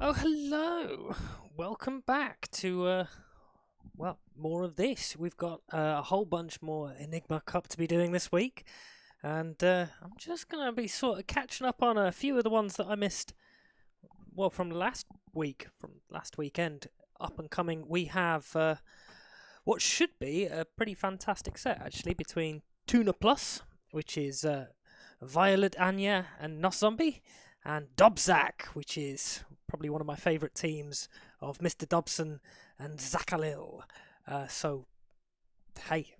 Oh, hello! Welcome back to, well, more of this. We've got a whole bunch more Enigma Cup to be doing this week, and I'm just going to be sort of catching up on a few of the ones that I missed, well, from last weekend. Up and coming, we have what should be a pretty fantastic set, actually, between TUNA Plus, which is Violet, Ania, and Noszombie, and DOBBZACH, which is probably one of my favourite teams of Mr.Dobbsn and Zachhalil. So, hey,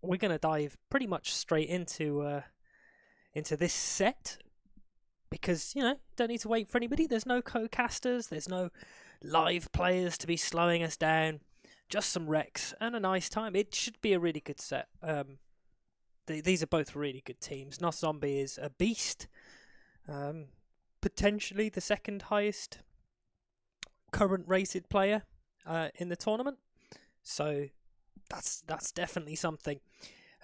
we're going to dive pretty much straight into this set because, don't need to wait for anybody. There's no co-casters, there's no live players to be slowing us down, just some wrecks and a nice time. It should be a really good set. These are both really good teams. Noszombie is a beast. Potentially the second highest current rated player in the tournament, so that's definitely something,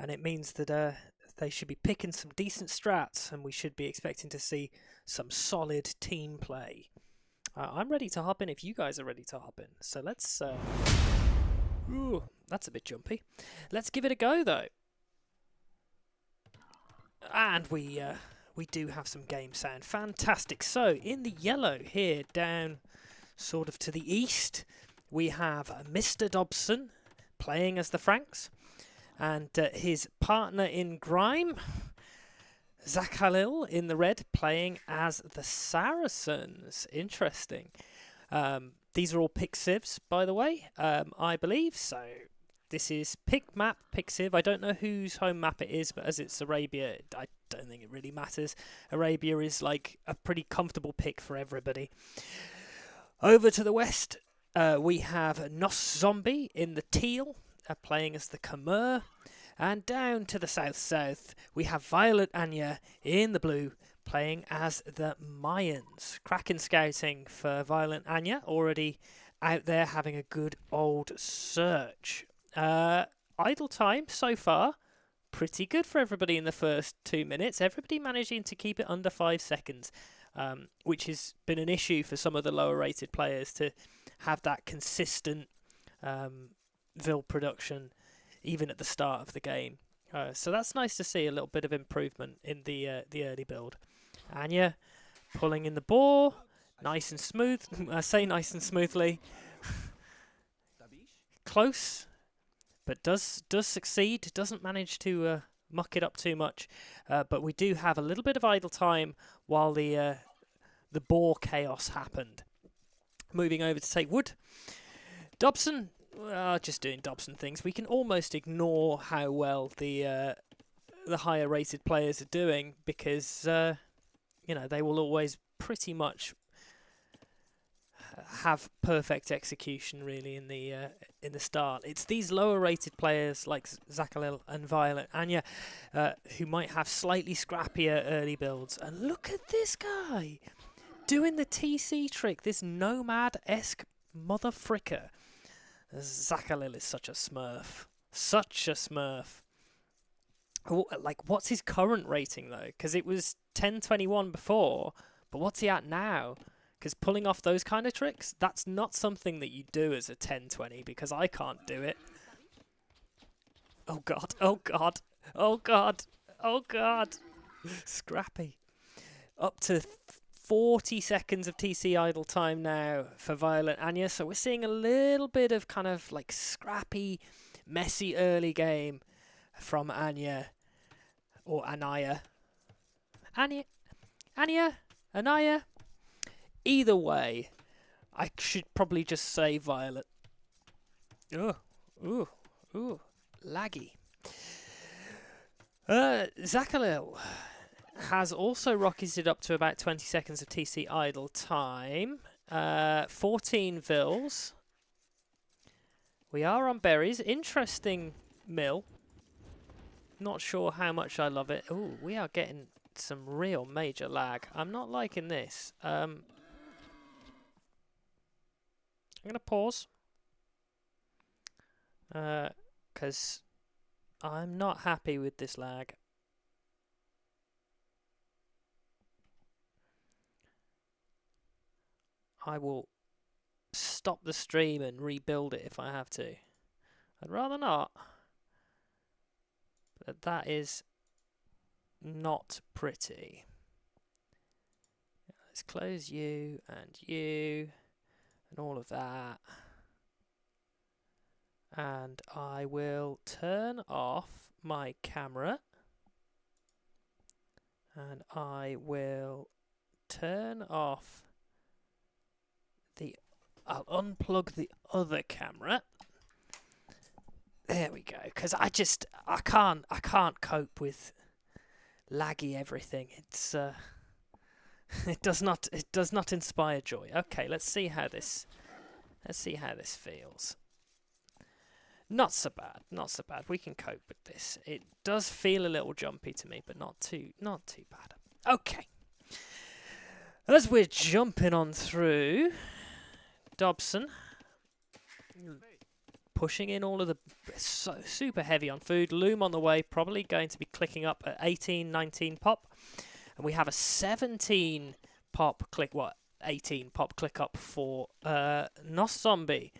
and it means that they should be picking some decent strats, and we should be expecting to see some solid team play. I'm ready to hop in if you guys are ready to hop in, so let's ooh, that's a bit jumpy. Let's give it a go though. And we do have some game sound. Fantastic. So, in the yellow here, down sort of to the east, we have Mr.Dobbsn playing as the Franks, and his partner in grime, Zachhalil, in the red, playing as the Saracens. Interesting. These are all pick civs, by the way, I believe. So, this is pick map, pick civ. I don't know whose home map it is, but as it's Arabia, I don't think it really matters. Arabia is like a pretty comfortable pick for everybody. Over to the west, we have Noszombie in the teal, playing as the Khmer. And down to the south-south, we have Violet Ania in the blue, playing as the Mayans. Cracking scouting for Violet Ania, already out there having a good old search. Idle time so far, pretty good for everybody in the first 2 minutes. Everybody managing to keep it under 5 seconds, which has been an issue for some of the lower rated players to have that consistent vil production even at the start of the game. So that's nice to see a little bit of improvement in the early build. Ania pulling in the ball, nice and smooth. I say nice and smoothly. Close, but does succeed. Doesn't manage to muck it up too much. But we do have a little bit of idle time while the boar chaos happened. Moving over to take wood. Dobbsn, just doing Dobbsn things. We can almost ignore how well the higher rated players are doing because they will always pretty much have perfect execution really in the start. It's these lower rated players like Zachhalil and Violet Ania who might have slightly scrappier early builds. And look at this guy doing the TC trick, this nomad-esque mother fricker. Zachhalil is such a smurf. Such a smurf. Like, what's his current rating though? Because it was 1021 before, but what's he at now? Because pulling off those kind of tricks, that's not something that you do as a 1020, because I can't do it. Oh god, oh god, oh god, oh god. Scrappy. Up to 40 seconds of TC idle time now for Violet Ania, so we're seeing a little bit of kind of like scrappy, messy early game from Ania, or Ania. Ania. Either way, I should probably just say Violet. Ooh, laggy. Zachhalil has also rocketed up to about 20 seconds of TC idle time. 14 vils. We are on berries. Interesting mill. Not sure how much I love it. Ooh, we are getting some real major lag. I'm not liking this. I'm going to pause. Because I'm not happy with this lag. I will stop the stream and rebuild it if I have to. I'd rather not. But that is not pretty. Let's close you and all of that. And I will turn off my camera. And I will turn off I'll unplug the other camera. There we go. Because I can't cope with laggy everything. It's it does not inspire joy. Okay, let's see how this feels. Not so bad. We can cope with this. It does feel a little jumpy to me, but not too bad. Okay. As we're jumping on through, Dobbszach pushing in all of the super heavy on food. Loom on the way, probably going to be clicking up at 18, 19 pop. And we have a 17 pop click, 18 pop click up for Noszombie,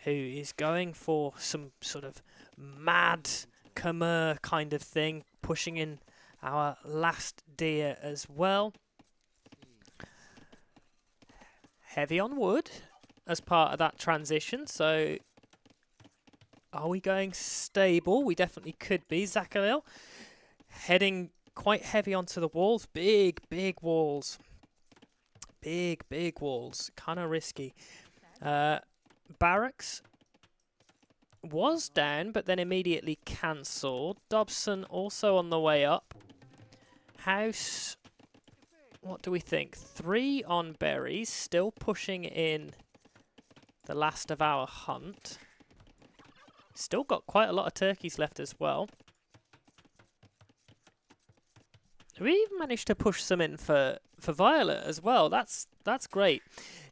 who is going for some sort of mad Khmer kind of thing, pushing in our last deer as well. Heavy on wood as part of that transition, so are we going stable? We definitely could be. Zachhalil heading quite heavy onto the walls. Big walls. Big walls. Kind of risky. Barracks was down, but then immediately cancelled. Dobbszach also on the way up. House, what do we think? 3 on berries, still pushing in the last of our hunt. Still got quite a lot of turkeys left as well. We even managed to push some in for Violet as well. That's great.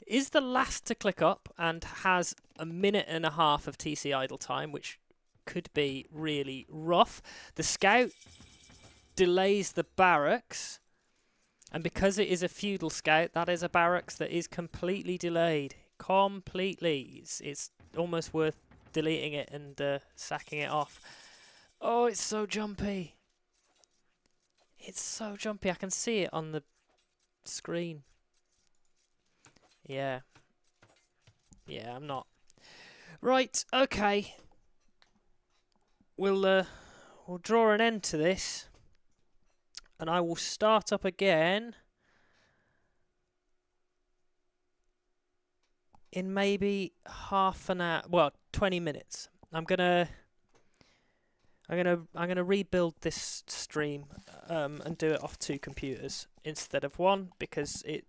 Is the last to click up and has a minute and a half of TC idle time, which could be really rough. The scout delays the barracks, and because it is a feudal scout, that is a barracks that is completely delayed. Completely. It's almost worth deleting it and sacking it off. Oh, it's so jumpy. It's so jumpy. I can see it on the screen. Yeah. Yeah, I'm not. Right, okay. We'll draw an end to this. And I will start up again in maybe half an hour, well, 20 minutes. I'm gonna rebuild this stream and do it off 2 computers instead of 1 because it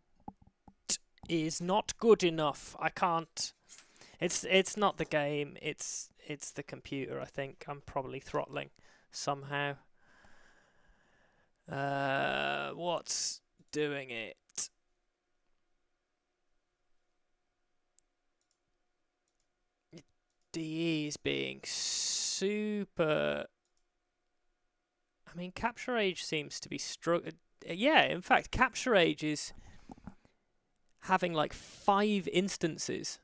is not good enough. I can't. It's not the game. It's the computer. I think I'm probably throttling somehow. What's doing it? DE is being super. I mean, Capture Age seems to be struggling. Yeah, in fact, Capture Age is having like 5 instances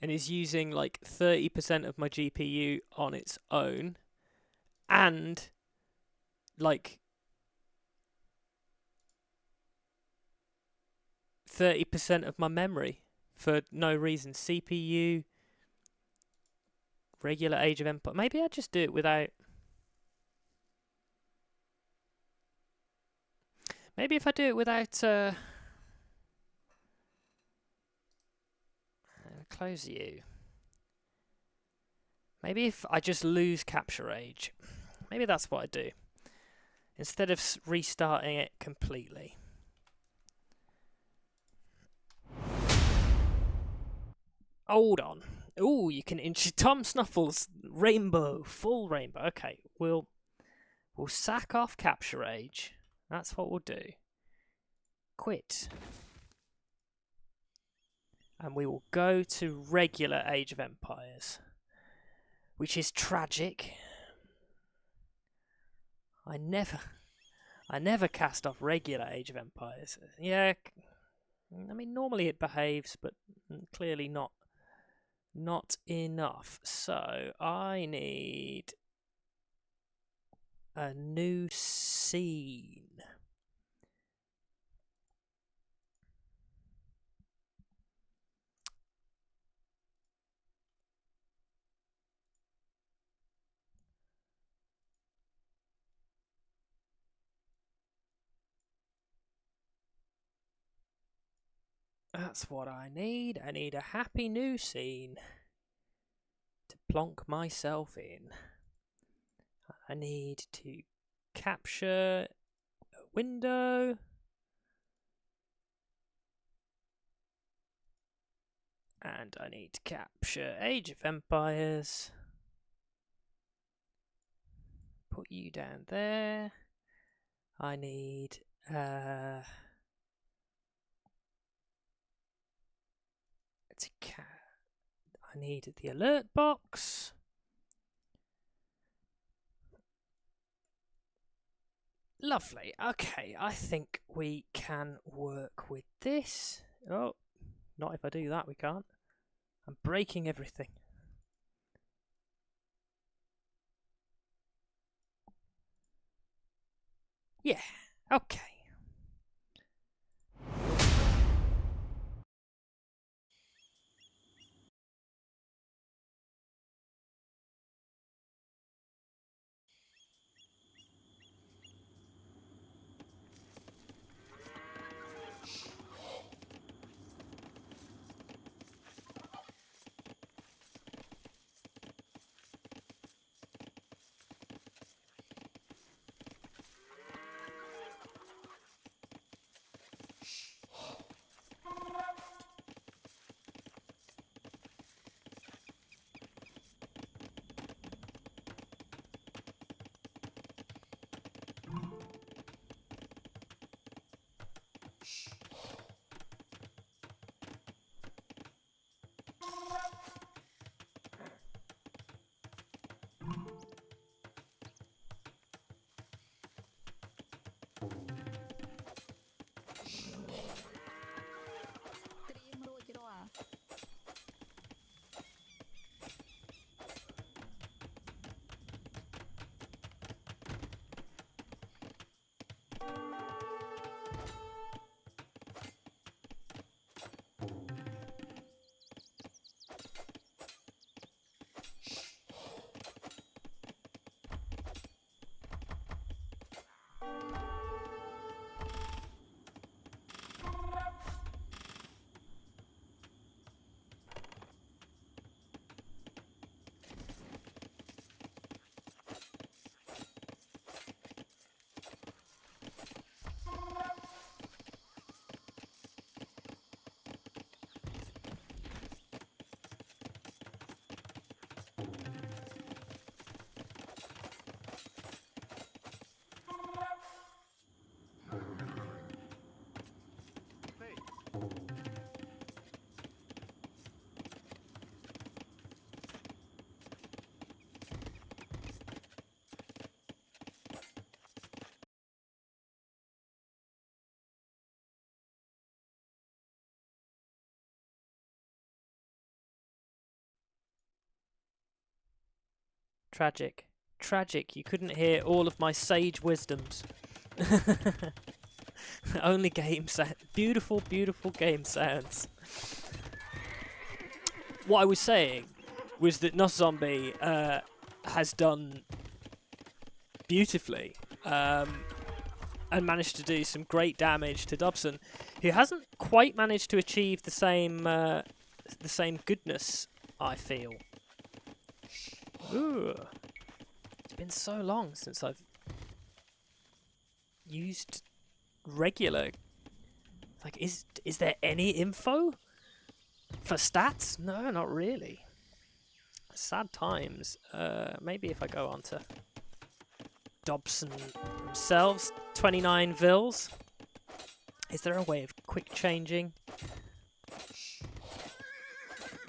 and is using like 30% of my GPU on its own and like 30% of my memory for no reason. CPU, regular Age of Empire. Maybe I just do it without. Maybe if I do it without. Close you. Maybe if I just lose Capture Age. Maybe that's what I do. Instead of restarting it completely. Hold on. Ooh, you can Tom Snuffles rainbow, full rainbow. Okay, we'll sack off Capture Age. That's what we'll do. Quit. And we will go to regular Age of Empires, which is tragic. I I never cast off regular Age of Empires. Yeah, I mean, normally it behaves, but clearly not enough. So I need a new scene. That's what I need. I need a happy new scene to plonk myself in. I need to capture a window. And I need to capture Age of Empires. Put you down there. I need I need the alert box. Lovely. Okay, I think we can work with this. Oh, not if I do that, we can't. I'm breaking everything. Yeah, okay. Tragic. Tragic. You couldn't hear all of my sage wisdoms. Only game sound. Beautiful, beautiful game sounds. What I was saying was that Noszombie has done beautifully and managed to do some great damage to Dobbszach, who hasn't quite managed to achieve the same goodness, I feel. Ooh. It's been so long since I've used regular. Like, is there any info for stats? No, not really. Sad times. Maybe if I go on to Dobbszach themselves, 29 vils. Is there a way of quick changing?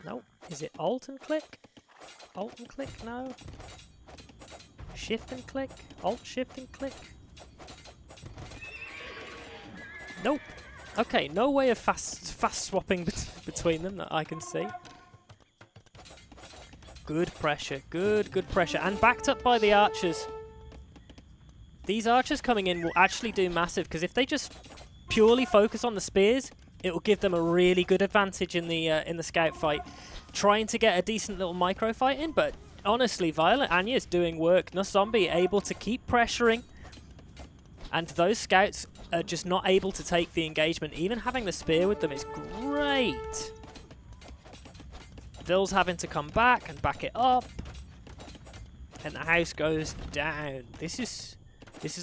Nope. Is it Alt and click? Alt and click? No. Shift and click? Alt, shift and click? Nope. Okay, no way of fast swapping between them that I can see. Good pressure, good pressure, and backed up by the archers. These archers coming in will actually do massive, because if they just purely focus on the spears, it will give them a really good advantage in the scout fight. Trying to get a decent little micro fight in, but honestly, Violet Ania is doing work. Noszombie able to keep pressuring, and those scouts are just not able to take the engagement. Even having the spear with them is great. Vill's having to come back and back it up, and the house goes down. This is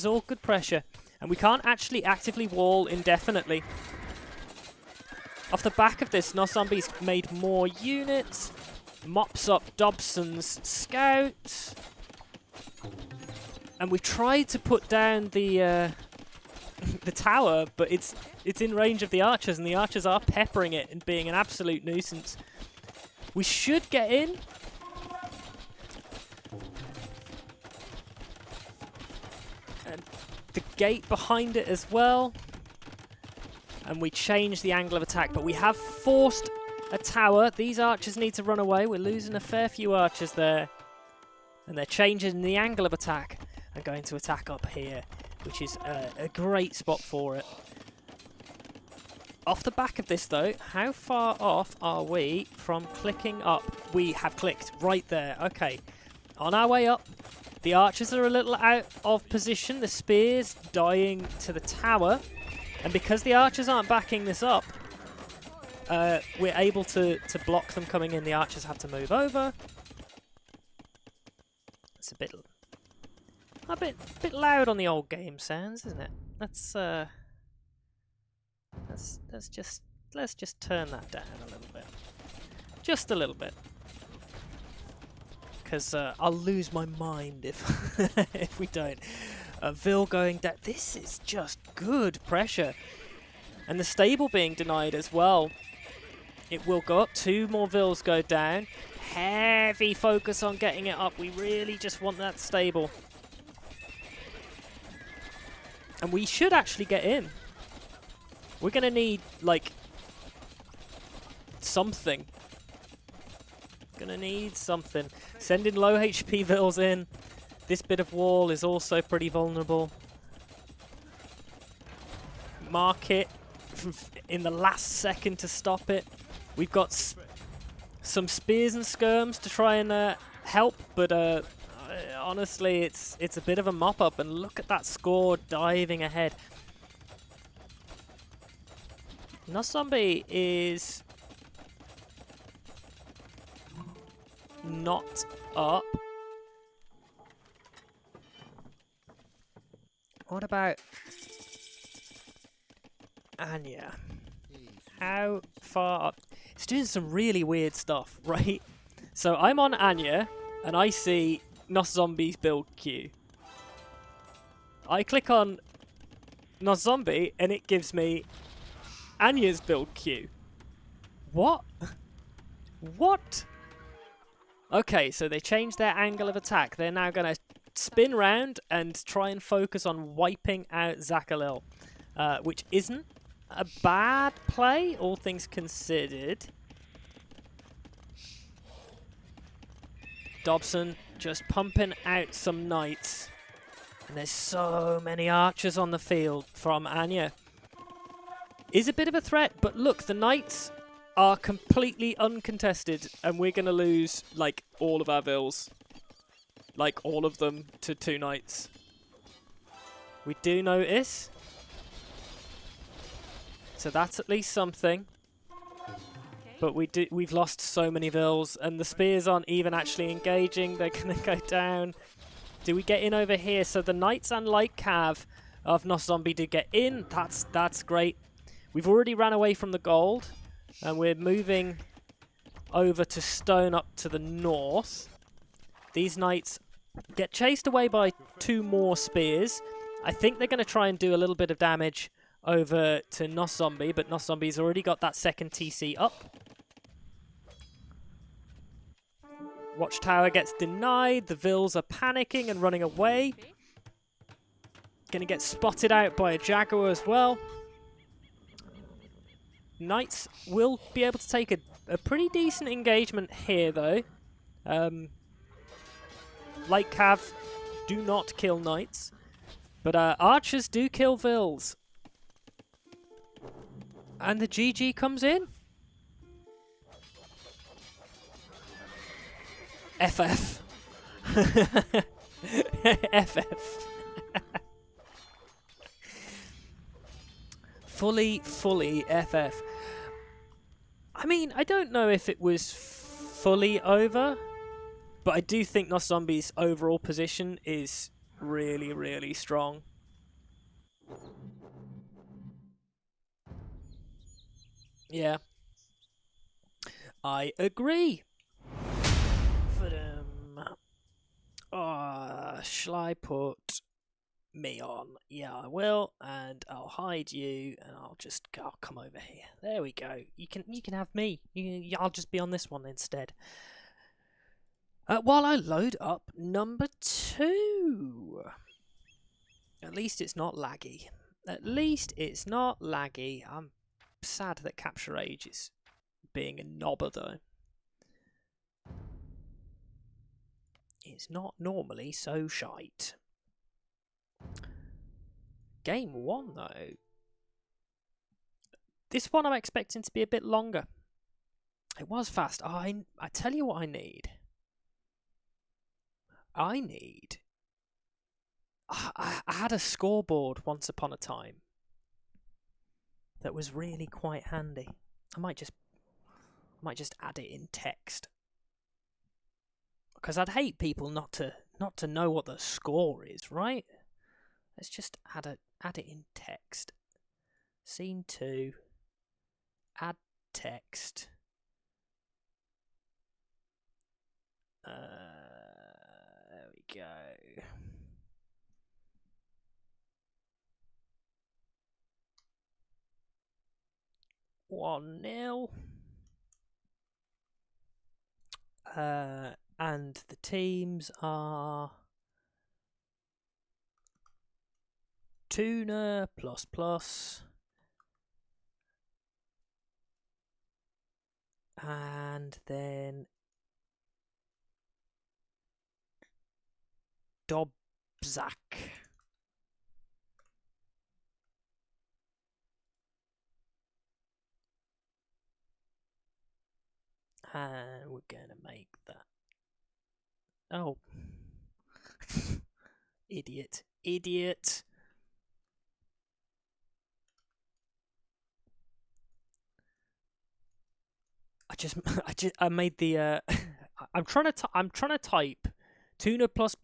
all good pressure, and we can't actually actively wall indefinitely. Off the back of this, Noszombie's made more units, mops up Dobbsn's scouts, and we've tried to put down the tower, but it's in range of the archers, and the archers are peppering it and being an absolute nuisance. We should get in. And the gate behind it as well. And we change the angle of attack, but we have forced a tower. These archers need to run away. We're losing a fair few archers there. And they're changing the angle of attack and going to attack up here, which is a great spot for it. Off the back of this, though, how far off are we from clicking up? We have clicked right there. Okay, on our way up. The archers are a little out of position. The spear's dying to the tower. And because the archers aren't backing this up, we're able to block them coming in. The archers have to move over. It's a bit loud on the old game sounds, isn't it? Let's just turn that down a little bit, just a little bit, because I'll lose my mind if if we don't. Vil going down. This is just good pressure, and the stable being denied as well. It will go up. 2 more Vils go down. Heavy focus on getting it up. We really just want that stable, and we should actually get in. We're going to need, like, something. Going to need something. Sending low HP Vils in. This bit of wall is also pretty vulnerable. Mark it in the last second to stop it. We've got some spears and skirms to try and help, but honestly, it's a bit of a mop-up. And look at that score diving ahead. Noszombie is not up. What about Ania? How far up? It's doing some really weird stuff, right? So I'm on Ania, and I see Noszombie's build queue. I click on Noszombie, and it gives me Anya's build queue. What? What? Okay, so they changed their angle of attack. They're now going to spin round and try and focus on wiping out Zachhalil, which isn't a bad play, all things considered. Dobbsn just pumping out some knights. And there's so many archers on the field from Ania. Is a bit of a threat, but look, the knights are completely uncontested, and we're going to lose, like, all of our Vils. Like, all of them to 2 knights. We do notice. So that's at least something. But we've lost so many Vils, and the spears aren't even actually engaging. They're going to go down. Do we get in over here? So the knights and light cav of Noszombie did get in. That's great. We've already ran away from the gold, and we're moving over to stone up to the north. These knights get chased away by 2 more spears. I think they're going to try and do a little bit of damage over to Noszombie, but Noszombie's already got that second TC up. Watchtower gets denied. The Vils are panicking and running away. Going to get spotted out by a Jaguar as well. Knights will be able to take a pretty decent engagement here, though. Like Cav, do not kill Knights. But archers do kill Vils. And the GG comes in. FF. FF. fully FF. I mean, I don't know if it was fully over, but I do think Noszombie's overall position is really strong. Yeah. I agree. Shall I put me on? Yeah, I will, and I'll hide you, and I'll come over here. There we go. You can have me. I'll just be on this one instead. While I load up number 2. At least it's not laggy. At least it's not laggy. I'm sad that Capture Age is being a knobber, though. It's not normally so shite. Game 1, though. This one I'm expecting to be a bit longer. It was fast. I tell you what I need. I had a scoreboard once upon a time that was really quite handy. I might just add it in text, because I'd hate people not to know what the score is, right? Let's just add it in text. Scene 2. Add text. There we go. 1-0. And the teams are TUNA ++, and then DOBBZACH. And we're going to make that. Oh. Idiot. I made the I'm trying to type TUNA ++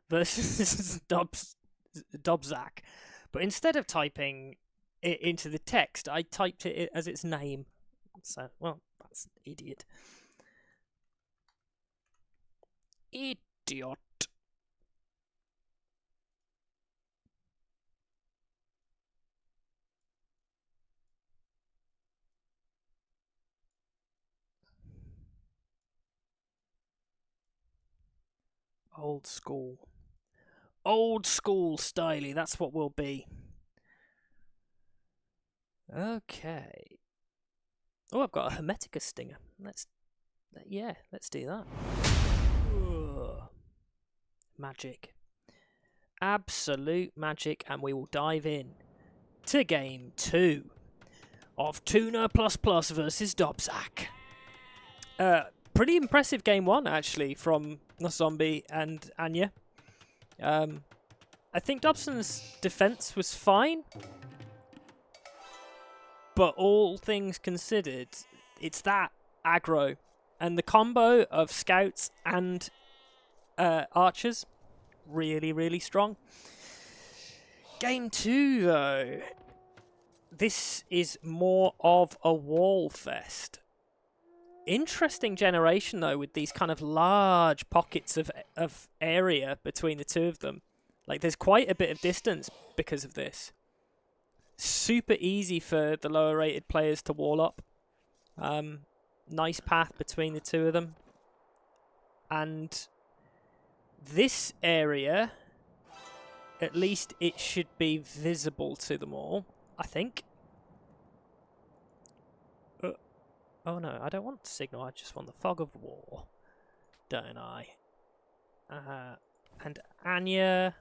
versus DOBBZACH, but instead of typing it into the text, I typed it as its name. So, well, that's idiot. Old school styly, that's what we'll be. Okay. Oh, I've got a Hermetica stinger. Let's do that. Ugh. Magic. Absolute magic, and we will dive in to game 2 of TUNA ++ versus DOBBZACH. Pretty impressive game 1, actually, from Noszombie and Ania. I think Dobbsn's defense was fine, but all things considered, it's that aggro, and the combo of scouts and archers, really strong. Game 2, though, this is more of a wall fest. Interesting generation, though, with these kind of large pockets of area between the two of them. Like, there's quite a bit of distance because of this. Super easy for the lower rated players to wall up. Nice path between the two of them. And this area, at least it should be visible to them all, I think. Oh no, I don't want signal, I just want the fog of war, don't I? And Ania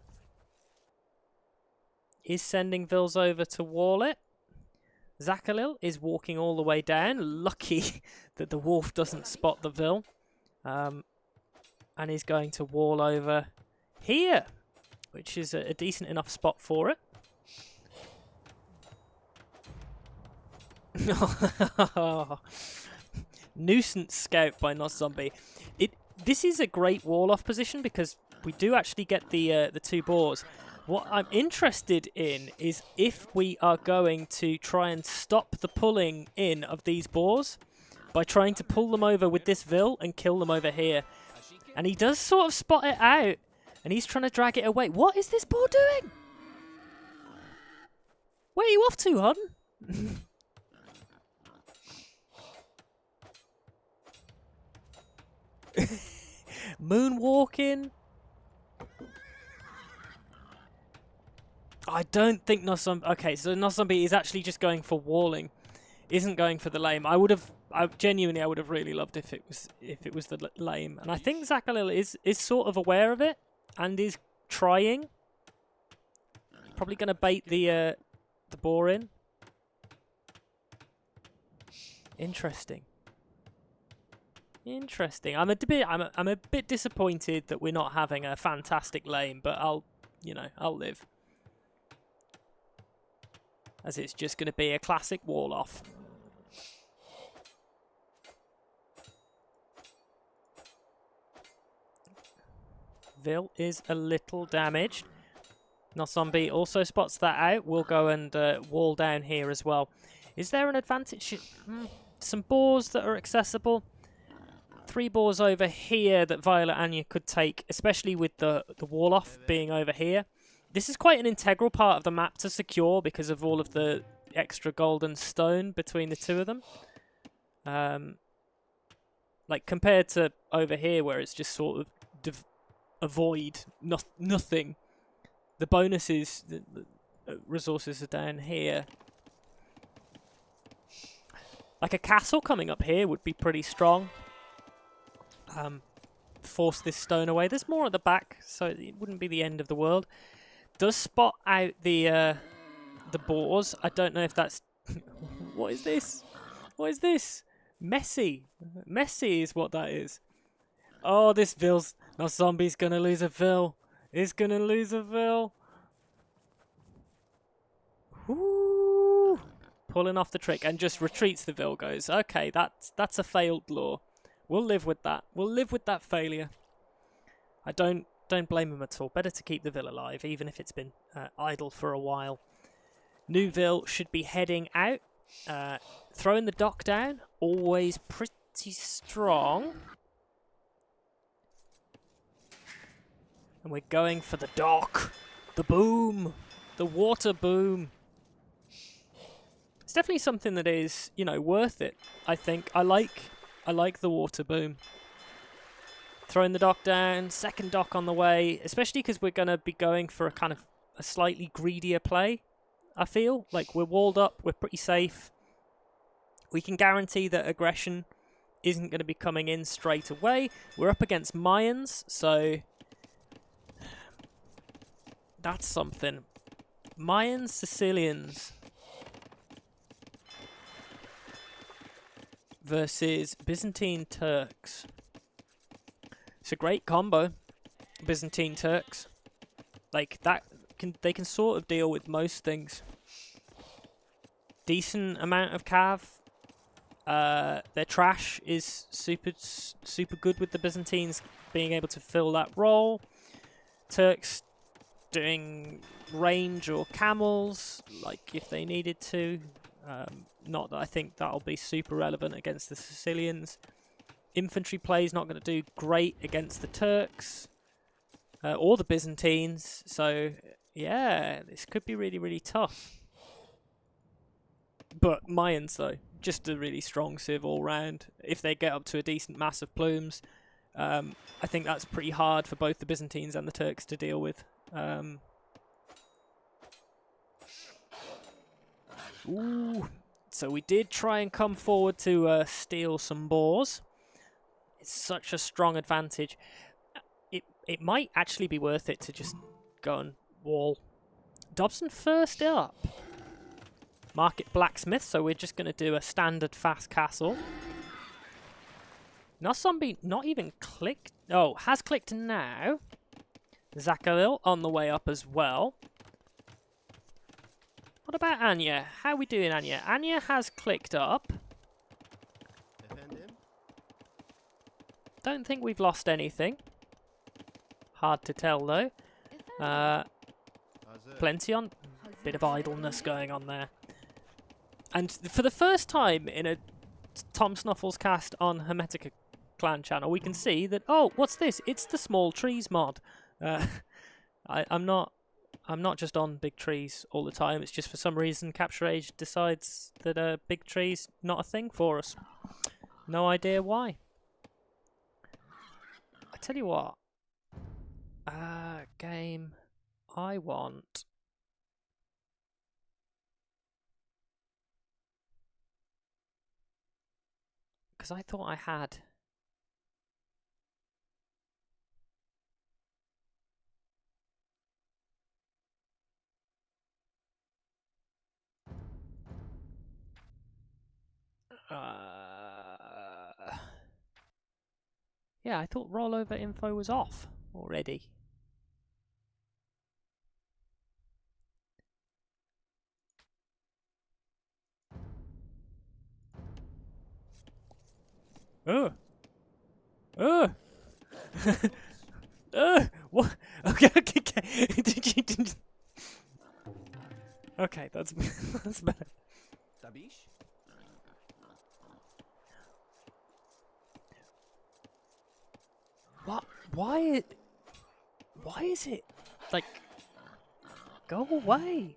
is sending Vils over to wall it. Zachhalil is walking all the way down. Lucky that the wolf doesn't spot the Vil. And he's going to wall over here, which is a decent enough spot for it. Nuisance scout by Noszombie. This is a great wall-off position because we do actually get the 2 boars. What I'm interested in is if we are going to try and stop the pulling in of these boars by trying to pull them over with this Vil and kill them over here. And he does sort of spot it out, and he's trying to drag it away. What is this boar doing? Where are you off to, hon? Moonwalking. I don't think Noszombie... Okay, so Noszombie is actually just going for walling. Isn't going for the lame. I would have really loved if it was the lame. And I think Zachhalil is sort of aware of it and is trying. Probably going to bait the boar in. Interesting. Interesting. I'm a bit disappointed that we're not having a fantastic lane, but I'll live. As it's just going to be a classic wall off. Vil is a little damaged. Noszombie also spots that out. We'll go and wall down here as well. Is there an advantage? Some boars that are accessible. 3 boars over here that Violet Ania could take, especially with the wall off being over here. This is quite an integral part of the map to secure because of all of the extra gold and stone between the 2 of them. Like compared to over here where it's just sort of avoid nothing. The bonuses, the resources are down here. Like a castle coming up here would be pretty strong. Force this stone away. There's more at the back, so it wouldn't be the end of the world. Does spot out the boars. I don't know if that's... What is this? What is this? Messy. Messy is what that is. Oh, this Vil's... Noszombie's gonna lose a Vil. He's gonna lose a Vil. Woo! Pulling off the trick and just retreats the Vil goes. Okay, that's a failed lure. We'll live with that. We'll live with that failure. I don't blame him at all. Better to keep the Vil alive, even if it's been idle for a while. New Vil should be heading out. Throwing the dock down. Always pretty strong. And we're going for the dock. The boom. The water boom. It's definitely something that is, worth it, I think. I like the water boom. Throwing the dock down, second dock on the way, especially because we're going to be going for a kind of a slightly greedier play, I feel. Like, we're walled up, we're pretty safe. We can guarantee that aggression isn't going to be coming in straight away. We're up against Mayans, so that's something. Mayans, Sicilians versus Byzantine Turks. It's a great combo, Byzantine Turks. Like that, they can sort of deal with most things. Decent amount of cav. Their trash is super good with the Byzantines being able to fill that role. Turks doing range or camels, like if they needed to. Not that I think that'll be super relevant against the Sicilians. Infantry play is not going to do great against the Turks or the Byzantines. So, yeah, this could be really, really tough. But Mayans, though, just a really strong civ all round. If they get up to a decent mass of plumes, I think that's pretty hard for both the Byzantines and the Turks to deal with. Ooh, So we did try and come forward to steal some boars. It's such a strong advantage. It might actually be worth it to just go and wall. Dobbsn first up. Market blacksmith, so we're just going to do a standard fast castle. Noszombie not even clicked. Oh, has clicked now. Zachhalil on the way up as well. What about Ania? How are we doing, Ania? Ania has clicked up. Don't think we've lost anything. Hard to tell though. Plenty on. Bit of idleness going on there. And for the first time in a Tom Snuffles cast on Hermetica clan channel, we can see that, oh, what's this? It's the small trees mod. I'm not just on big trees all the time. It's just for some reason Capture Age decides that big trees not a thing for us. No idea why. I tell you what. Game I want. Because I thought I had. Yeah, I thought rollover info was off already. What? Okay, okay. Okay, that's that's better. What? Why is it like? Go away!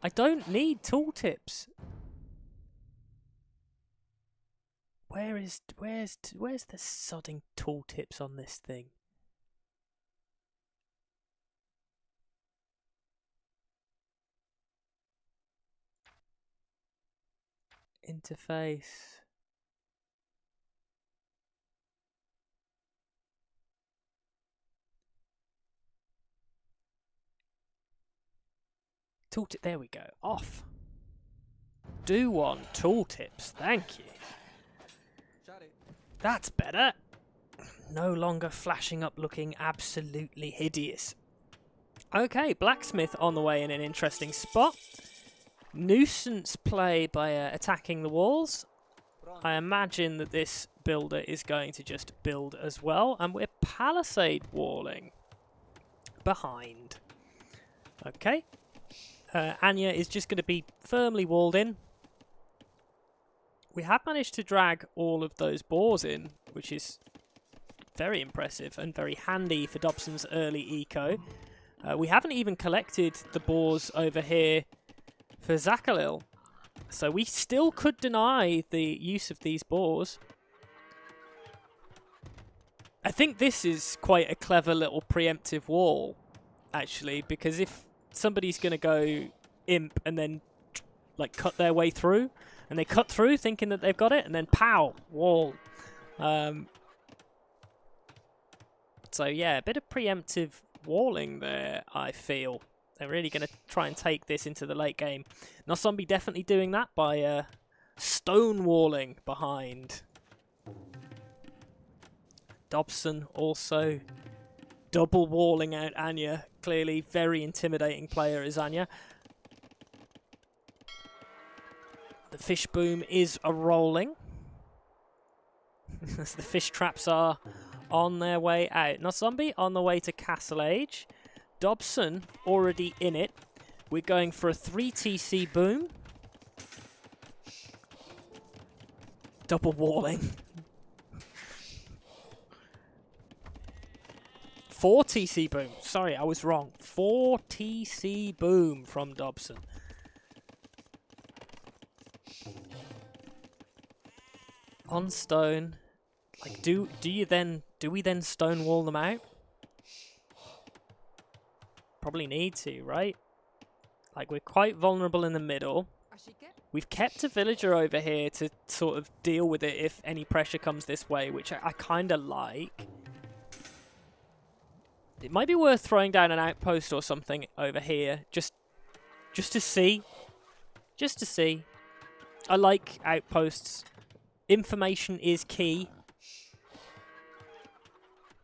I don't need tooltips. Where's the sodding tooltips on this thing? Interface. Tooltip, there we go. Off. Do want tooltips, thank you. That's better. No longer flashing up looking absolutely hideous. Okay, blacksmith on the way in an interesting spot. Nuisance play by attacking the walls. I imagine that this builder is going to just build as well. And we're palisade walling behind. Okay. Ania is just going to be firmly walled in. We have managed to drag all of those boars in, which is very impressive and very handy for Dobbsn's early eco. We haven't even collected the boars over here for Zachhalil, so we still could deny the use of these boars. I think this is quite a clever little preemptive wall, actually, because if somebody's going to go imp and then like cut their way through, and they cut through thinking that they've got it, and then pow, wall. So yeah, a bit of preemptive walling there, I feel. They're really going to try and take this into the late game. Noszombie definitely doing that by stonewalling behind. Dobbsn also double walling out Ania. Clearly very intimidating player is Ania. The fish boom is a-rolling. As the fish traps are on their way out. Noszombie on the way to Castle Age. Dobbsn already in it. We're going for a 3 TC boom. Double walling. 4 TC boom. Sorry, I was wrong. 4 TC boom from Dobbsn. On stone. Like, do we then stonewall them out? Probably need to, right? Like, we're quite vulnerable in the middle. We've kept a villager over here to sort of deal with it if any pressure comes this way, which I kind of like. It might be worth throwing down an outpost or something over here, just to see. Just to see. I like outposts. Information is key.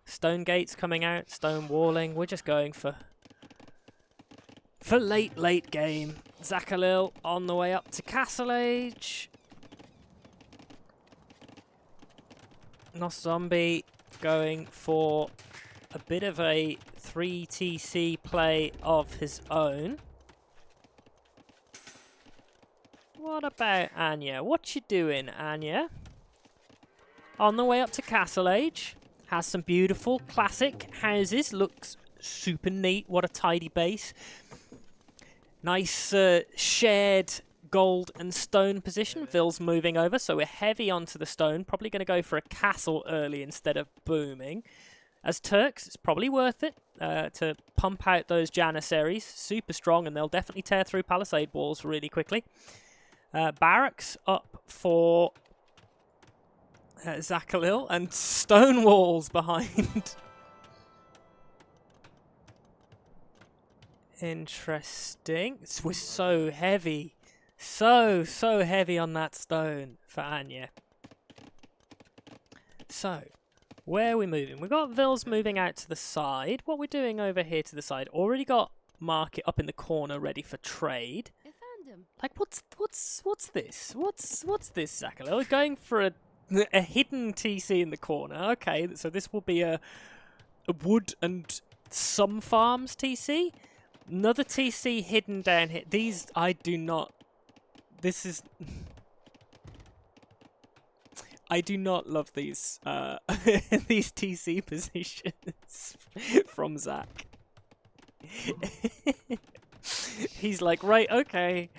Stone gates coming out, stone walling. We're just going for late game. Zachhalil on the way up to Castle Age. Noszombie going for a bit of a 3TC play of his own. What about Ania? What you doing, Ania? On the way up to Castle Age. Has some beautiful classic houses. Looks super neat. What a tidy base. Nice shared gold and stone position. Ville's moving over, so we're heavy onto the stone. Probably going to go for a castle early instead of booming. As Turks, it's probably worth it to pump out those Janissaries. Super strong, and they'll definitely tear through palisade walls really quickly. Barracks up for Zachhalil, and stone walls behind. Interesting. We're so heavy. So heavy on that stone for Ania. So, where are we moving? We've got Ville's moving out to the side. What we're doing over here to the side, already got Market up in the corner ready for trade. Like, what's this? What's this, Zachhalil? We're going for a hidden TC in the corner. Okay, so this will be a wood and some farms TC. Another TC hidden down here. These, I do not... This is... I do not love these these TC positions from Zach. He's like, right, okay.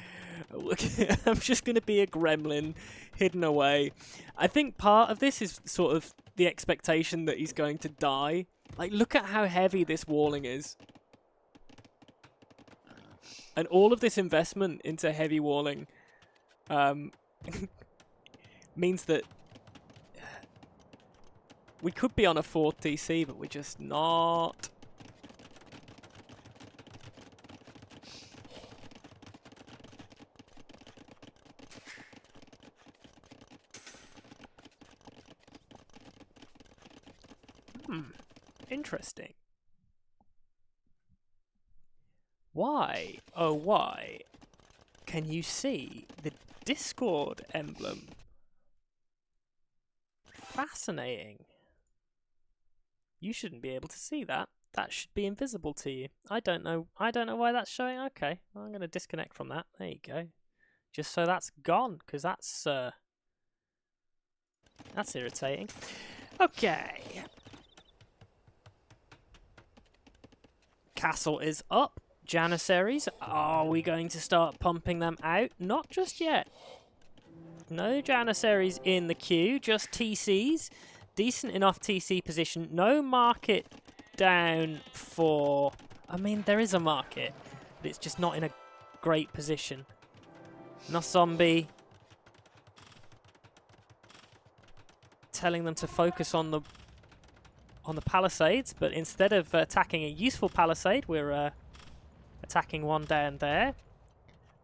I'm just going to be a gremlin hidden away. I think part of this is sort of the expectation that he's going to die. Like, look at how heavy this walling is. And all of this investment into heavy walling means that we could be on a 4th TC, but we're just not. Interesting. Why, oh why, can you see the Discord emblem? Fascinating. You shouldn't be able to see that. That should be invisible to you. I don't know why that's showing. Okay, I'm going to disconnect from that. There you go. Just so that's gone, because that's irritating. Okay. Castle is up. Janissaries, are we going to start pumping them out? Not just yet. No Janissaries in the queue, just TCs. Decent enough TC position. No market down for... I mean, there is a market, but it's just not in a great position. Noszombie telling them to focus on the palisades, but instead of attacking a useful palisade, we're attacking one down there.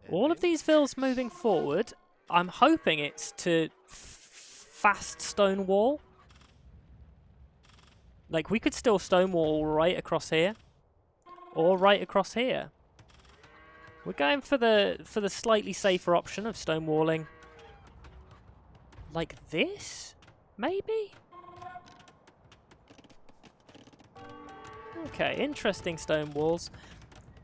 All of these villas moving forward, I'm hoping it's to fast stone wall. Like, we could still stone wall right across here, or right across here. We're going for the slightly safer option of stone walling. Like this, maybe. Okay, interesting stone walls.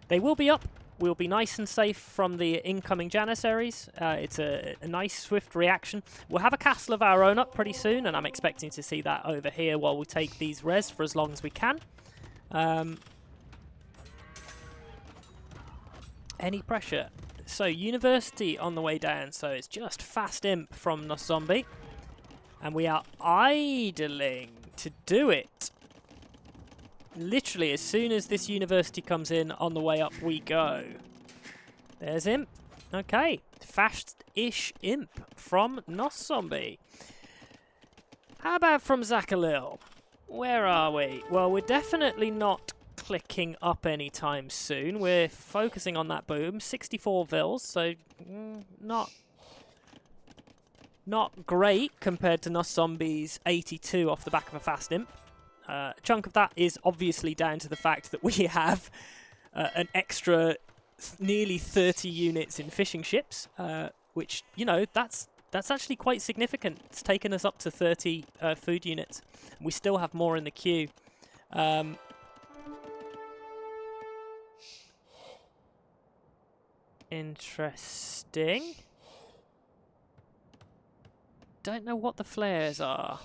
They will be up. We'll be nice and safe from the incoming Janissaries. It's a nice, swift reaction. We'll have a castle of our own up pretty soon, and I'm expecting to see that over here while we take these res for as long as we can. Any pressure? So, University on the way down, so it's just fast imp from Noszombie. And we are idling to do it. Literally, as soon as this university comes in, on the way up we go. There's him. Okay, fast-ish imp from Noszombie. How about from Zachhalil? Where are we? Well, we're definitely not clicking up anytime soon. We're focusing on that boom. 64 vils, so not great compared to Noszombie's 82 off the back of a fast imp. A chunk of that is obviously down to the fact that we have an extra nearly 30 units in fishing ships, which, you know, that's actually quite significant. It's taken us up to 30 food units. We still have more in the queue. Interesting. Don't know what the flares are.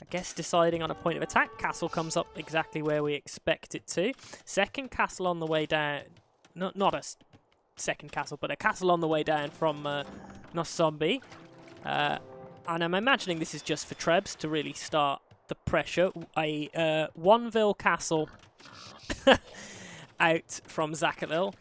I guess deciding on a point of attack. Castle comes up exactly where we expect it to. Second castle on the way down. Not a second castle, but a castle on the way down from Noszombie. And I'm imagining this is just for Trebs to really start the pressure. A one-vil castle out from Zachhalil.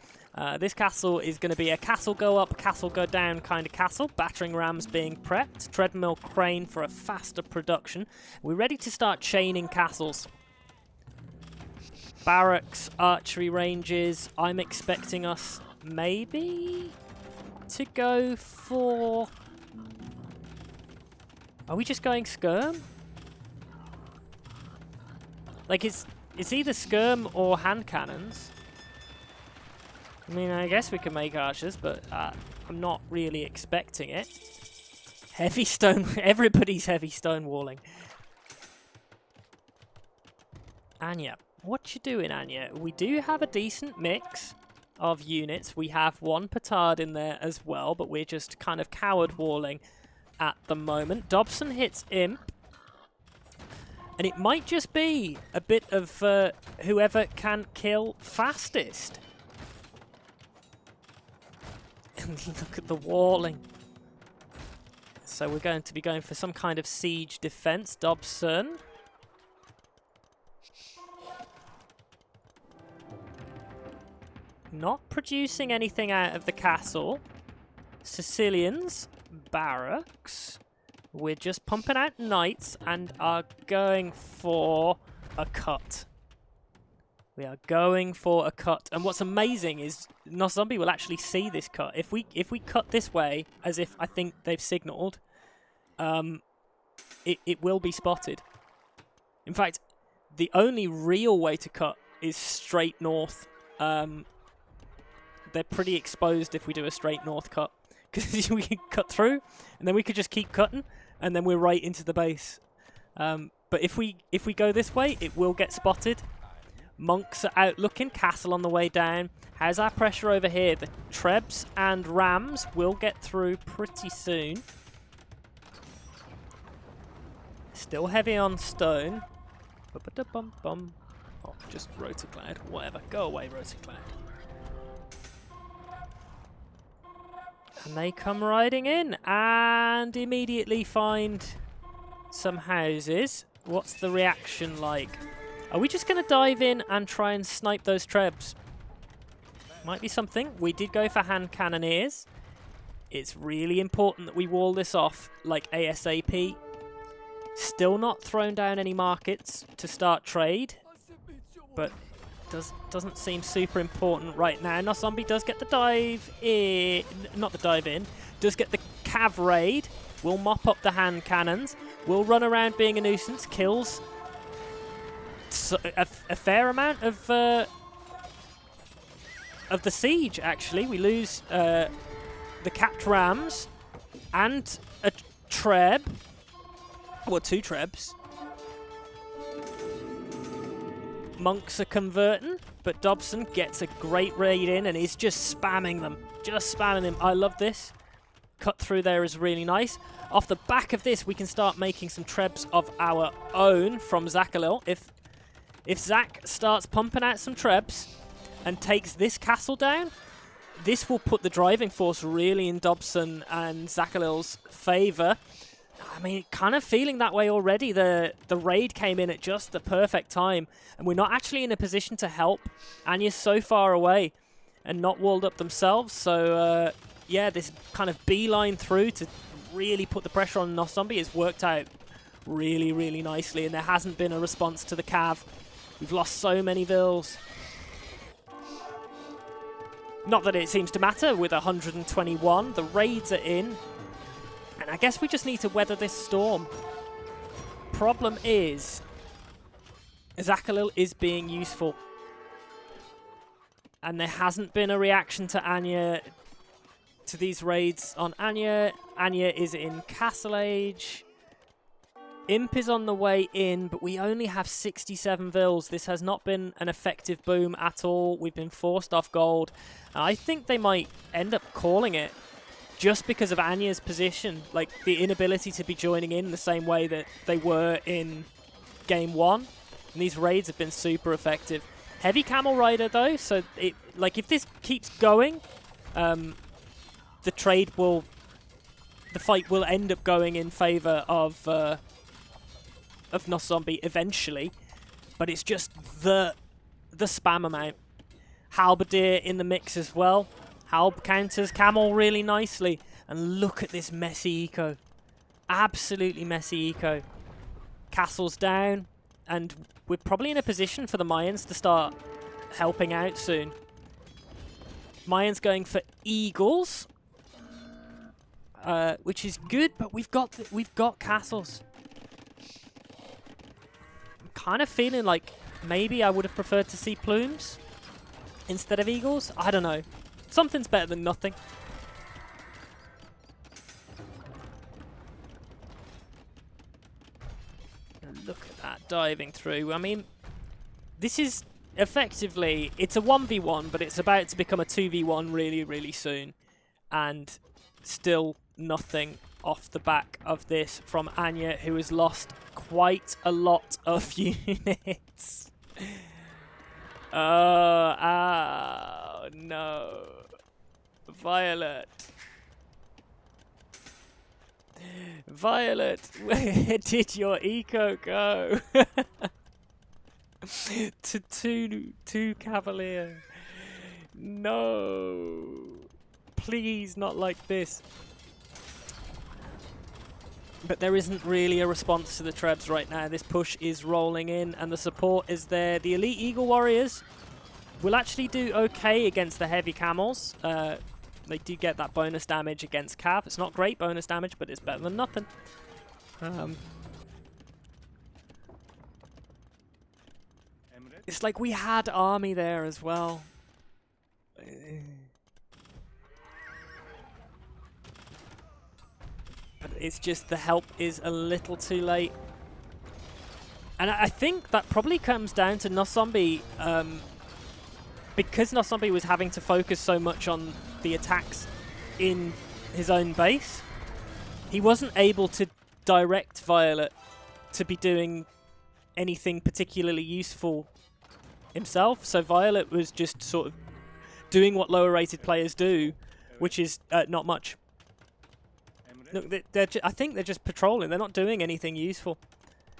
This castle is going to be a castle go up, castle go down kind of castle. Battering rams being prepped. Treadmill crane for a faster production. We're ready to start chaining castles. Barracks, archery ranges. I'm expecting us maybe to go for... Are we just going skirm? Like, it's either skirm or hand cannons. I mean, I guess we can make archers, but I'm not really expecting it. Heavy stone... Everybody's heavy stone walling. Ania. What you doing, Ania? We do have a decent mix of units. We have one petard in there as well, but we're just kind of coward walling at the moment. Dobbszach hits imp. And it might just be a bit of whoever can kill fastest. And look at the walling. So we're going to be going for some kind of siege defense. Dobbszach. Not producing anything out of the castle. Sicilians. Barracks. We're just pumping out knights and are going for a cut. We are going for a cut. And what's amazing is Noszombie will actually see this cut. If we cut this way, as if I think they've signalled, it will be spotted. In fact, the only real way to cut is straight north. They're pretty exposed if we do a straight north cut. Because we can cut through, and then we could just keep cutting, and then we're right into the base. But if we go this way, it will get spotted. Monks are out looking. Castle on the way down. How's our pressure over here? The Trebs and Rams will get through pretty soon. Still heavy on stone. Bum. Oh, just Rotocloud. Whatever. Go away, Rotocloud. And they come riding in and immediately find some houses. What's the reaction like? Are we just going to dive in and try and snipe those Trebs? Might be something. We did go for hand cannoneers. It's really important that we wall this off like ASAP. Still not thrown down any markets to start trade. But doesn't seem super important right now. Noszombie does get the dive in. Not the dive in. Does get the cav raid. Will mop up the hand cannons. Will run around being a nuisance. Kills a fair amount of the siege, actually. We lose the capped rams and a treb. Well, two trebs. Monks are converting, but Dobbszach gets a great raid in and is just spamming them. Just spamming them. I love this. Cut through there is really nice. Off the back of this, we can start making some trebs of our own from Zachhalil. If Zach starts pumping out some trebs and takes this castle down, this will put the driving force really in Dobbszach and Zachhalil's favour. I mean, kind of feeling that way already. The raid came in at just the perfect time, and we're not actually in a position to help. Anya's so far away and not walled up themselves, so yeah, this kind of beeline through to really put the pressure on Noszombie has worked out really, really nicely, and there hasn't been a response to the cav. We've lost so many vills. Not that it seems to matter with 121. The raids are in. And I guess we just need to weather this storm. Problem is, Zachhalil is being useful. And there hasn't been a reaction to Ania, to these raids on Ania. Ania is in Castle Age. Imp is on the way in, but we only have 67 vills. This has not been an effective boom at all. We've been forced off gold. I think they might end up calling it just because of Anya's position, like the inability to be joining in the same way that they were in game 1. And these raids have been super effective. Heavy Camel Rider though, so if this keeps going, the fight will end up going in favor of Noszombie eventually, but it's just the spam amount. Halberdier in the mix as well. Halb counters Camel really nicely, and look at this messy eco. Absolutely messy eco. Castle's down, and we're probably in a position for the Mayans to start helping out soon. Mayans going for Eagles, which is good, but we've got castles. I'm kind of feeling like maybe I would have preferred to see plumes instead of eagles. I don't know. Something's better than nothing. Look at that diving through. I mean, this is effectively, it's a 1v1, but it's about to become a 2v1 really, really soon. And still nothing off the back of this from Ania, who has lost quite a lot of units. Oh, no. Violet. Violet, where did your eco go? to two Cavalier. No. Please, not like this. But there isn't really a response to the Trebs right now. This push is rolling in and the support is there. The Elite Eagle Warriors will actually do okay against the heavy camels. They do get that bonus damage against Cav. It's not great bonus damage, but it's better than nothing. It's like we had army there as well. But it's just the help is a little too late. And I think that probably comes down to Noszombie, because Noszombie was having to focus so much on the attacks in his own base. He wasn't able to direct Violet to be doing anything particularly useful himself, so Violet was just sort of doing what lower rated players do, which is not much. Look, I think they're just patrolling. They're not doing anything useful.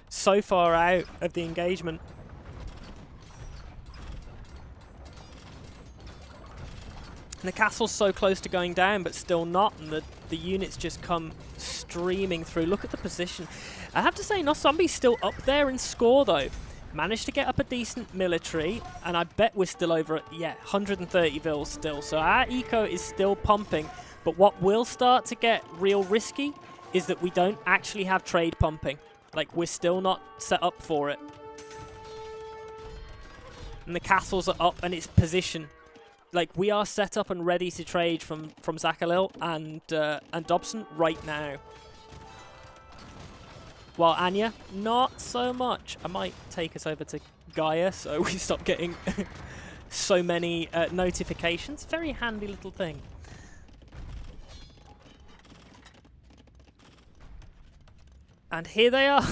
So far out of the engagement. And the castle's so close to going down, but still not. And the units just come streaming through. Look at the position. I have to say, Noszombie's still up there in score, though. Managed to get up a decent military, and I bet we're still over at, 130 vills still. So our eco is still pumping. But what will start to get real risky is that we don't actually have trade pumping. Like, we're still not set up for it. And the castles are up and it's position. Like, we are set up and ready to trade from Zachhalil and Dobbszach right now. While Ania, not so much. I might take us over to Gaia so we stop getting so many notifications. Very handy little thing. And here they are.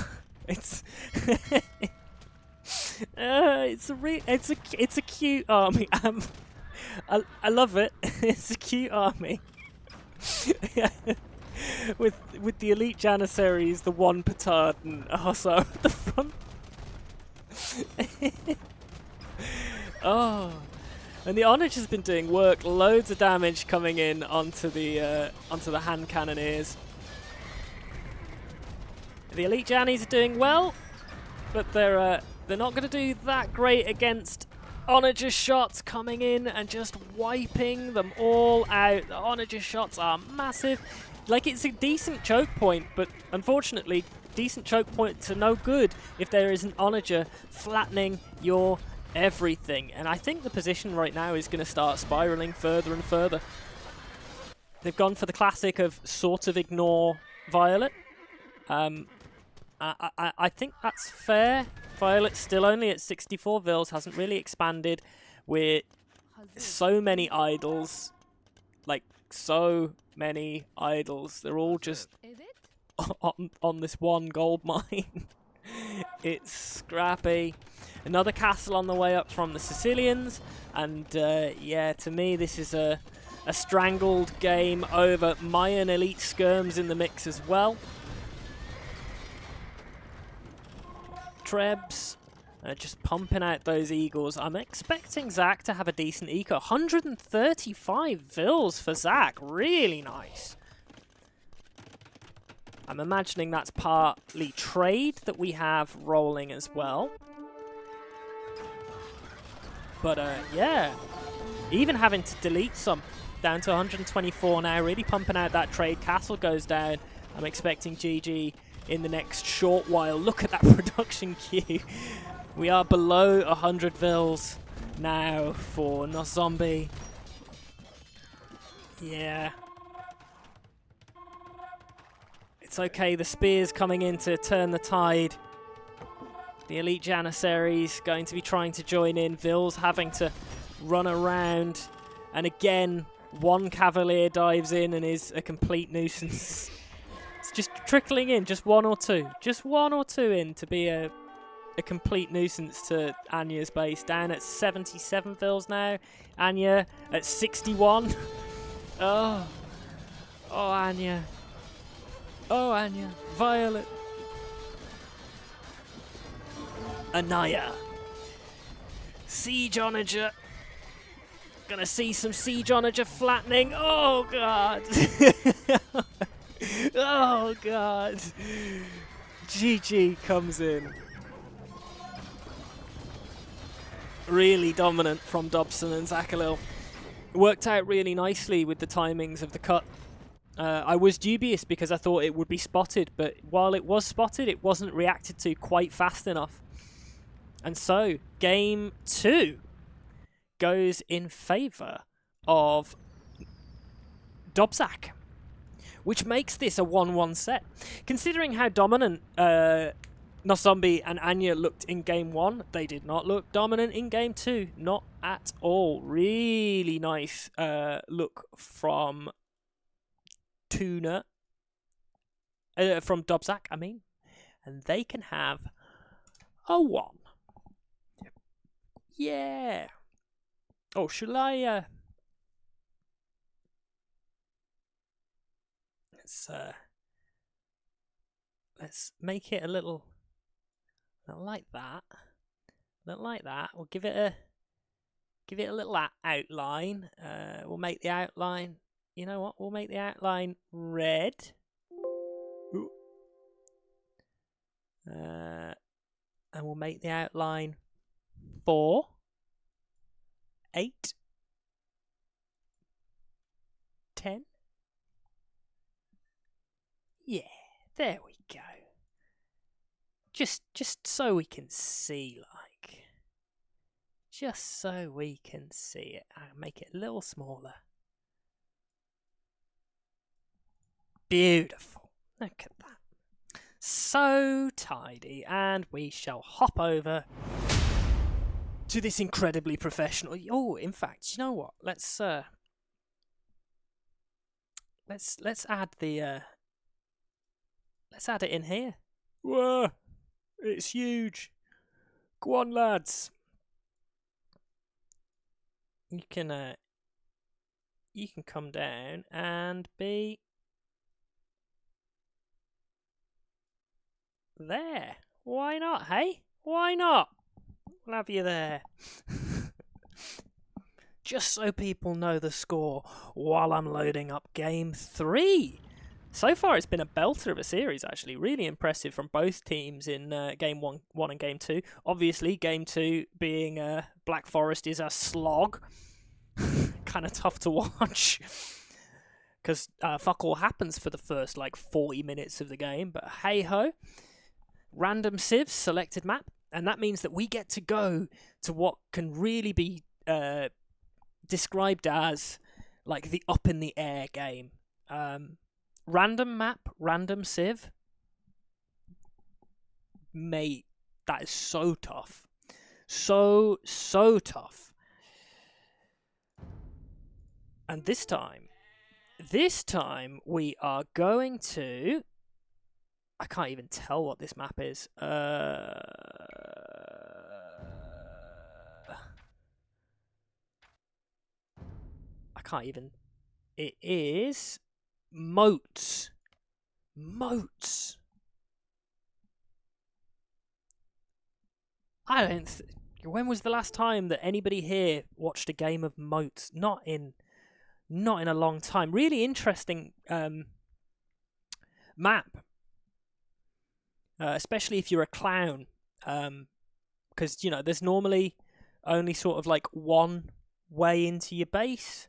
It's it's a cute army. I love it. It's a cute army. with the elite Janissaries, the one petard, and also at the front. Oh, and the Onage has been doing work. Loads of damage coming in onto the hand cannoneers. The elite Jannies are doing well, but they're not going to do that great against Onage's shots coming in and just wiping them all out. The Onage's shots are massive. Like, it's a decent choke point, but unfortunately, decent choke points are no good if there is an Onager flattening your everything. And I think the position right now is going to start spiraling further and further. They've gone for the classic of sort of ignore Violet. I think that's fair. Violet's still only at 64 vils, hasn't really expanded with so many idols. Like, so many idols. They're all just on this one gold mine. It's scrappy. Another castle on the way up from the Sicilians. And yeah, to me, this is a strangled game over. Mayan elite skirms in the mix as well. Trebs just pumping out those eagles. I'm expecting Zach to have a decent eco. 135 vils for Zach. Really nice. I'm imagining that's partly trade that we have rolling as well. But yeah, even having to delete some. Down to 124 now, really pumping out that trade. Castle goes down. I'm expecting GG in the next short while. Look at that production queue. We are below 100 vils now for Noszombie. Yeah. It's okay, the spear's coming in to turn the tide. The elite Janissaries going to be trying to join in. Vils having to run around. And again, one Cavalier dives in and is a complete nuisance. It's just trickling in, just one or two. Just one or two in to be a complete nuisance to Ania's base. Down at 77 vils now. Ania at 61. Oh. Oh, Ania. Oh, Ania. Violet. Ania. Siege Onager. Gonna see some Siege Onager flattening. Oh, God. Oh, God. GG comes in. Really dominant from Dobbszach and Zachhalil. Worked out really nicely with the timings of the cut. I was dubious because I thought it would be spotted, but while it was spotted, it wasn't reacted to quite fast enough. And so, game 2 goes in favour of DOBBZACH, which makes this a 1-1 set. Considering how dominant Noszombie and Ania looked in game 1, they did not look dominant in game 2. Not at all. Really nice look from TUNA. From DOBBZACH, I mean. And they can have a 1. Yeah. Oh, shall I... Let's make it a little... Not like that. Not like that. We'll give it a little outline. We'll make the outline. You know what? We'll make the outline red. Ooh. And we'll make the outline 4, 8, 10. Yeah, there we go. Just so we can see, like. Just so we can see it. I'll make it a little smaller. Beautiful. Look at that. So tidy. And we shall hop over to this incredibly professional... Oh, in fact, you know what? Let's add the... Let's add it in here. Whoa! It's huge. Go on, lads. You can come down and be there. Why not, hey? Why not? We'll have you there. Just so people know the score while I'm loading up Game 3. So far, it's been a belter of a series, actually. Really impressive from both teams in Game 1 and Game 2. Obviously, Game 2 being Black Forest is a slog. Kind of tough to watch. Because fuck all happens for the first, 40 minutes of the game. But hey-ho. Random civs, selected map. And that means that we get to go to what can really be described as, the up-in-the-air game. Random map, random civ. Mate, that is so tough. So tough. And this time we are going to... I can't even tell what this map is. I can't even... It is... Moats. I don't... When was the last time that anybody here watched a game of Moats? Not in a long time. Really interesting map. Especially if you're a clown. Because, there's normally only sort of one way into your base.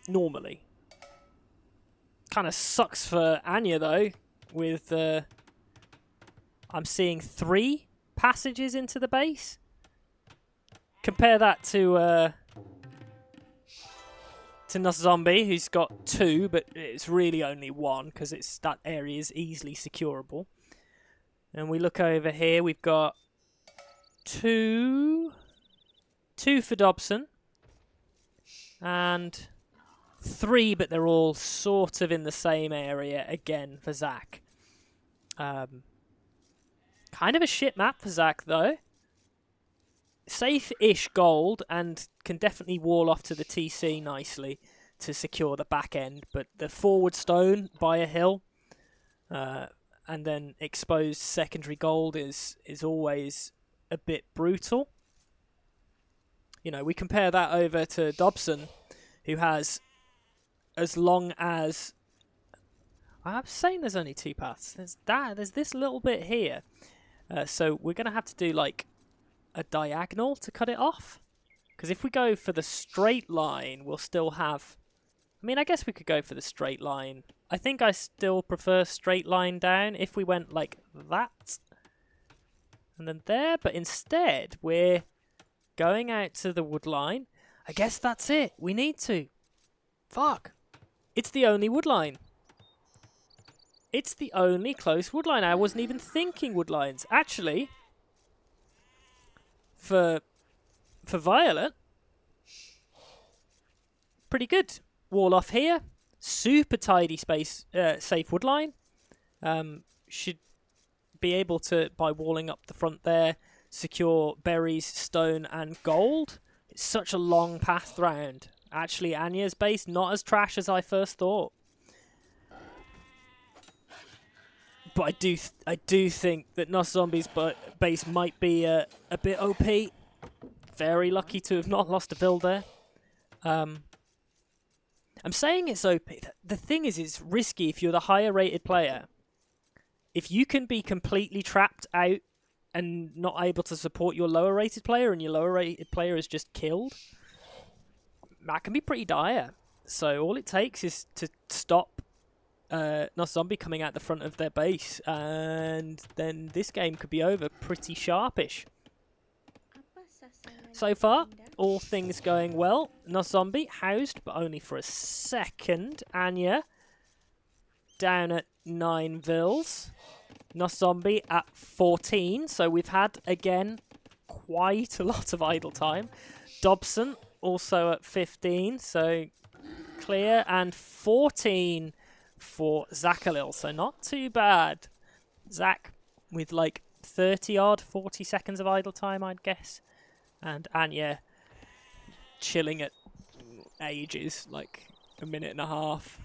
Normally. Kind of sucks for Ania, though, with... I'm seeing 3 passages into the base. Compare that to Noszombie, who's got 2, but it's really only 1, because that area is easily securable. And we look over here, we've got 2 for Dobbszach, and 3, but they're all sort of in the same area again for Zach. Kind of a shit map for Zach, though. Safe-ish gold, and can definitely wall off to the TC nicely to secure the back end. But the forward stone by a hill, and then exposed secondary gold is always a bit brutal. We compare that over to Dobbszach, who has as long as... I'm saying there's only 2 paths. There's this little bit here. So we're going to have to do a diagonal to cut it off. Because if we go for the straight line, we'll still have... I mean, I guess we could go for the straight line. I think I still prefer straight line down if we went like that. And then there. But instead, we're going out to the wood line. I guess that's it. We need to. Fuck. It's the only wood line. It's the only close wood line. I wasn't even thinking wood lines. Actually, for Violet, pretty good. Wall off here. Super tidy space, safe wood line. Should be able to, by walling up the front there, secure berries, stone, and gold. It's such a long path round. Actually, Ania's base, not as trash as I first thought. But I do think that Noszombie's base might be a bit OP. Very lucky to have not lost a build there. I'm saying it's OP. The thing is, it's risky if you're the higher rated player. If you can be completely trapped out and not able to support your lower rated player, and your lower rated player is just killed, that can be pretty dire. So all it takes is to stop Noszombie coming out the front of their base, and then this game could be over pretty sharpish. So far, all things going well. Noszombie housed, but only for a second. Ania down at 9 vills. Noszombie at 14. So we've had, again, quite a lot of idle time. Dobbszach also at 15. So clear. And 14 for Zachhalil. So not too bad. Zach with like 30 odd, 40 seconds of idle time, I'd guess. And Ania chilling at ages, like a minute and a half,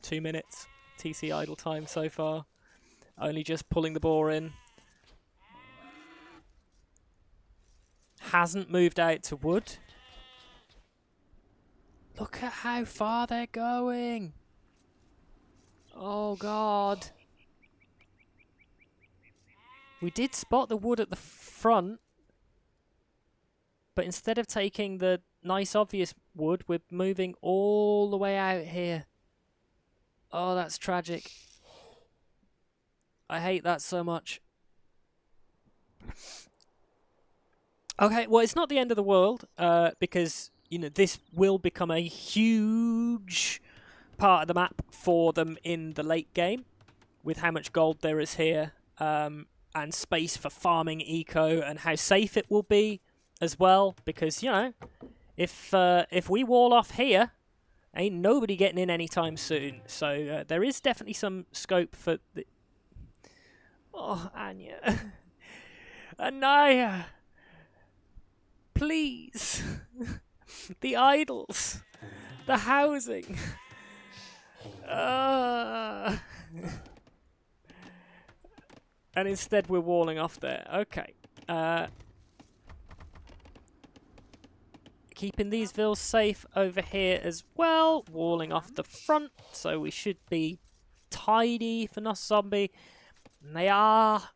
2 minutes. TC idle time so far. Only just pulling the boar in. Hasn't moved out to wood. Look at how far they're going. Oh, God. We did spot the wood at the front. But instead of taking the nice obvious wood, we're moving all the way out here. Oh, that's tragic. I hate that so much. Okay, well, it's not the end of the world, because, you know, this will become a huge part of the map for them in the late game, with how much gold there is here, and space for farming eco, and how safe it will be as well, because, you know, if we wall off here, ain't nobody getting in anytime soon. So there is definitely some scope for the... Oh, Ania. Ania. Please. The idols. The housing. And instead we're walling off there. Okay. Keeping these villas safe over here as well. Walling off the front. So we should be tidy for Noszombie. And they are,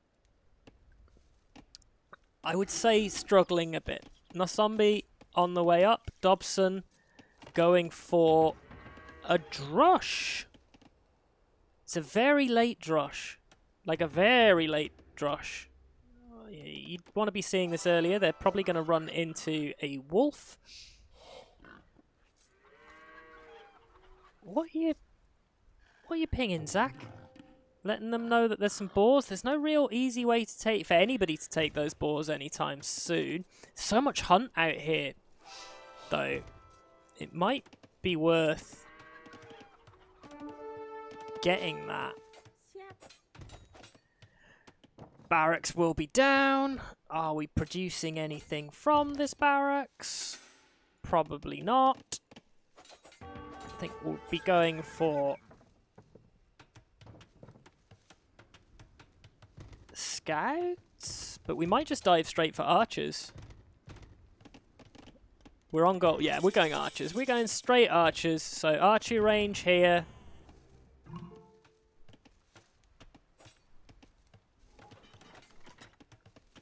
I would say, struggling a bit. Noszombie on the way up. Dobbszach going for a drush. It's a very late drush. Like a very late drush. You'd want to be seeing this earlier. They're probably going to run into a wolf. What are you pinging, Zach? Letting them know that there's some boars. There's no real easy way to take for anybody to take those boars anytime soon. So much hunt out here, though. It might be worth getting that. Barracks will be down. Are we producing anything from this barracks? Probably not. I think we'll be going for scouts, but we might just dive straight for archers. We're on goal. Yeah, we're going archers. We're going straight archers. So archery range here.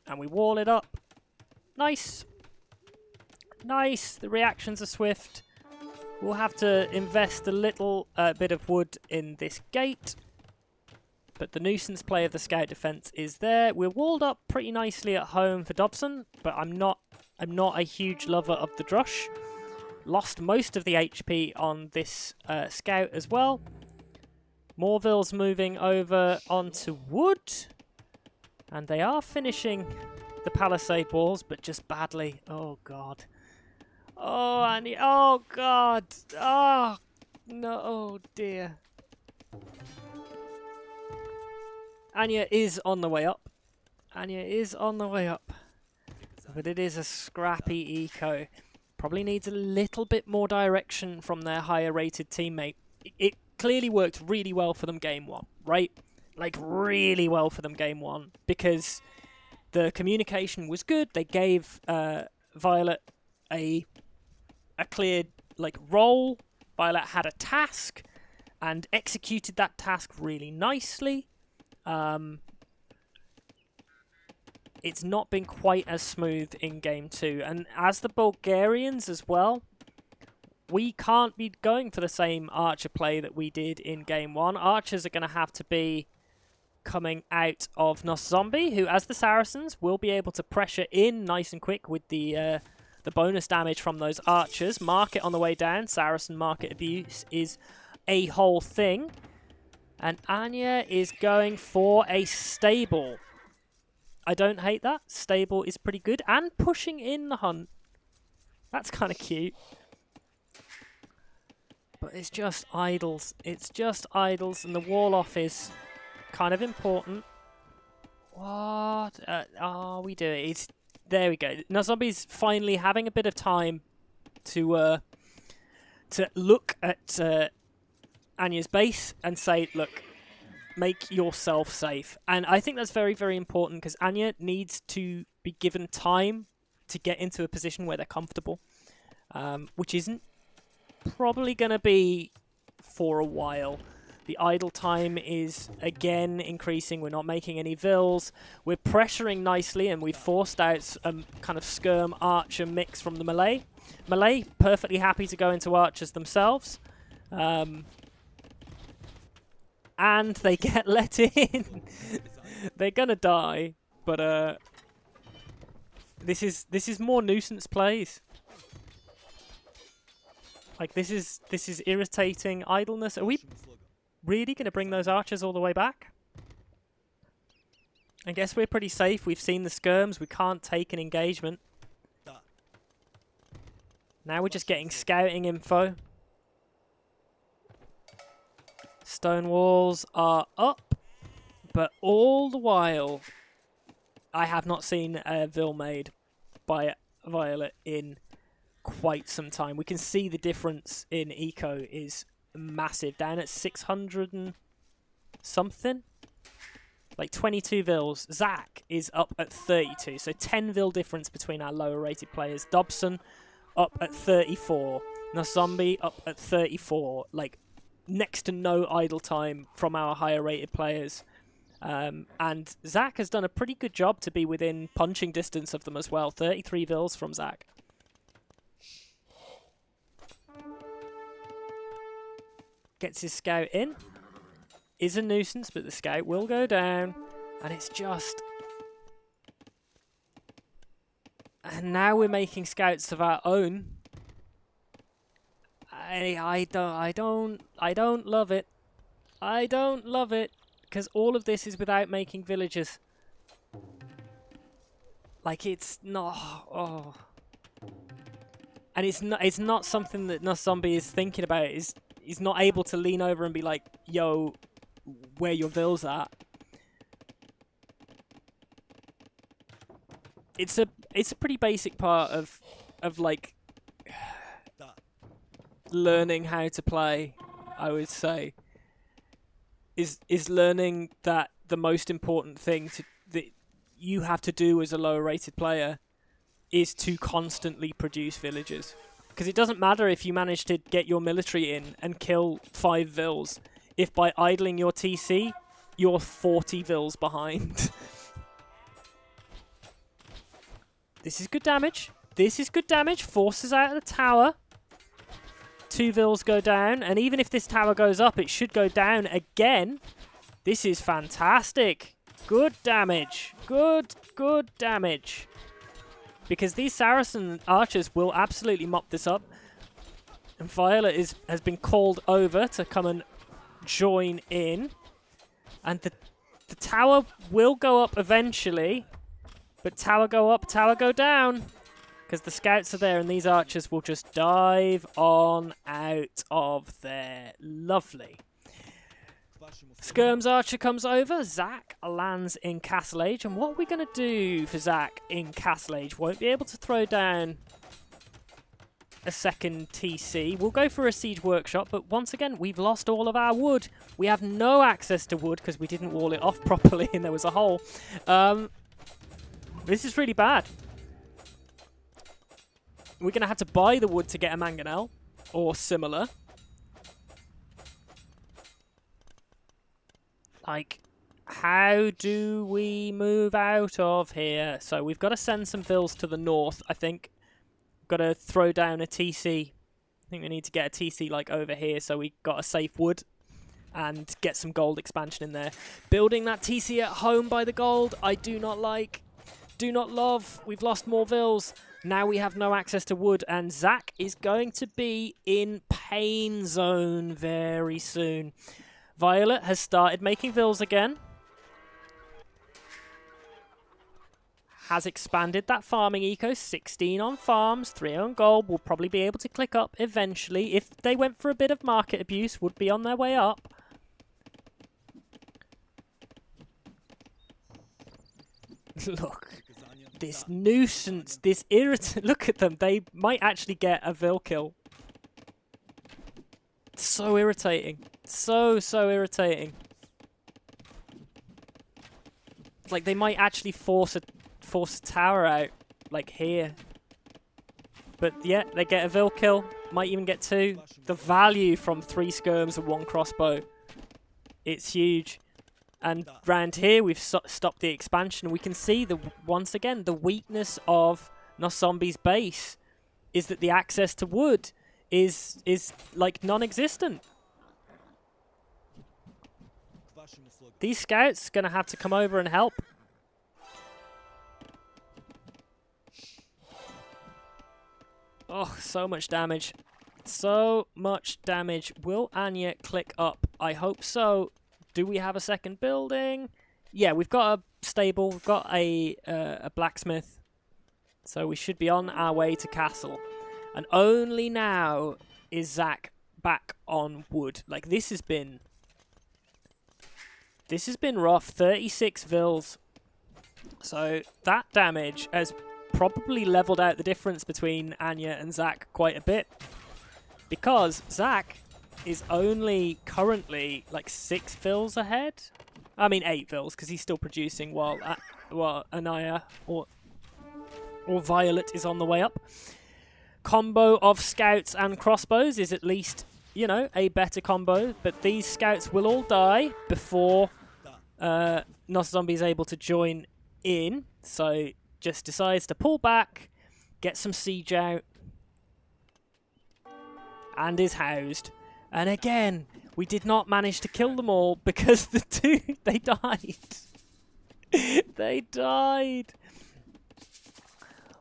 And we wall it up. Nice. Nice. The reactions are swift. We'll have to invest a little bit of wood in this gate. But the nuisance play of the scout defense is there. We're walled up pretty nicely at home for Dobbszach, but I'm not a huge lover of the drush. Lost most of the HP on this scout as well. Morville's moving over onto wood. And they are finishing the palisade walls, but just badly. Oh, God. Oh, Annie. Oh, God. Oh, no. Oh, dear. Ania is on the way up. Ania is on the way up. But it is a scrappy eco. Probably needs a little bit more direction from their higher rated teammate. It clearly worked really well for them game one, right? Like, really well for them game one, because the communication was good. They gave Violet a clear, like, role. Violet had a task and executed that task really nicely. It's not been quite as smooth in game two. And as the Bulgarians as well, we can't be going for the same archer play that we did in game one. Archers are going to have to be coming out of Noszombie, who, as the Saracens, will be able to pressure in nice and quick with the bonus damage from those archers. Market on the way down. Saracen market abuse is a whole thing. And Ania is going for a stable. I don't hate that. Stable is pretty good. And pushing in the hunt. That's kind of cute. But it's just idols. It's just idols, and the wall-off is kind of important. What are we doing? It's, there we go. Noszombie's finally having a bit of time to look at Anya's base and say, look, make yourself safe. And I think that's very, very important because Ania needs to be given time to get into a position where they're comfortable, which isn't probably going to be for a while. The idle time is again increasing. We're not making any vills. We're pressuring nicely, and we've forced out a kind of skirm archer mix from the Malay. Malay perfectly happy to go into archers themselves. And they get let in. They're gonna die, but this is more nuisance plays. Like this is irritating idleness. Are we really gonna bring those archers all the way back? I guess we're pretty safe. We've seen the skirms. We can't take an engagement. Now we're just getting scouting info. Stone walls are up, but all the while, I have not seen a Vil made by Violet in quite some time. We can see the difference in eco is massive, down at 600 and something, like 22 Vils. Zach is up at 32, so 10 Vil difference between our lower rated players. DOBBZACH up at 34, Noszombie up at 34, like next to no idle time from our higher rated players. And Zach has done a pretty good job to be within punching distance of them as well. 33 Vils from Zach. Gets his scout in. Is a nuisance, but the scout will go down. And it's just... And now we're making scouts of our own. I don't love it. I don't love it. Because all of this is without making villagers. Like, it's not... Oh. And it's not something that Noszombie is thinking about. He's not able to lean over and be like, yo, where your vills at? It's a pretty basic part of like learning how to play, I would say. Is learning that the most important thing that you have to do as a lower rated player is to constantly produce villagers. Because it doesn't matter if you manage to get your military in and kill 5 Vils, if by idling your TC, you're 40 Vils behind. This is good damage. This is good damage. Forces out of the tower. 2 Vils go down, and even if this tower goes up, it should go down again. This is fantastic. Good damage. Good damage. Because these Saracen archers will absolutely mop this up. And Violet has been called over to come and join in. And the tower will go up eventually. But tower go up, tower go down. Because the scouts are there and these archers will just dive on out of there. Lovely. Skirm's archer comes over. Zach lands in Castle Age. And what are we going to do for Zach in Castle Age? Won't be able to throw down a second TC. We'll go for a siege workshop. But once again, we've lost all of our wood. We have no access to wood because we didn't wall it off properly and there was a hole. This is really bad. We're going to have to buy the wood to get a mangonel or similar. Like, how do we move out of here? So we've got to send some Vils to the north, I think. Got to throw down a TC. I think we need to get a TC like over here so we got a safe wood and get some gold expansion in there. Building that TC at home by the gold, I do not like. Do not love. We've lost more Vils. Now we have no access to wood, and Zach is going to be in pain zone very soon. Violet has started making Vils again. Has expanded that farming eco. 16 on farms, 3 on gold. Will probably be able to click up eventually. If they went for a bit of market abuse, would be on their way up. Look. This nuisance, this irritant. Look at them. They might actually get a Vil kill. It's so irritating. So irritating. It's like they might actually force a tower out, like here. But yeah, they get a Vil kill. Might even get 2. The value from 3 skirms and 1 crossbow. It's huge. And round here, we've stopped the expansion. We can see, once again, the weakness of Noszombie's base is that the access to wood is like non-existent. These scouts are going to have to come over and help. Oh, so much damage. So much damage. Will Ania click up? I hope so. Do we have a second building? Yeah, we've got a stable. We've got a blacksmith. So we should be on our way to castle. And only now is Zach back on wood. Like, this has been rough. 36 Vils. So that damage has probably leveled out the difference between Ania and Zach quite a bit. Because Zach is only currently like 6 Vils ahead. I mean 8 Vils, because he's still producing while Ania or Violet is on the way up. Combo of scouts and crossbows is at least, you know, a better combo. But these scouts will all die before Noszombie is able to join in. So just decides to pull back, get some siege out, and is housed. And again, we did not manage to kill them all because the 2, they died. They died.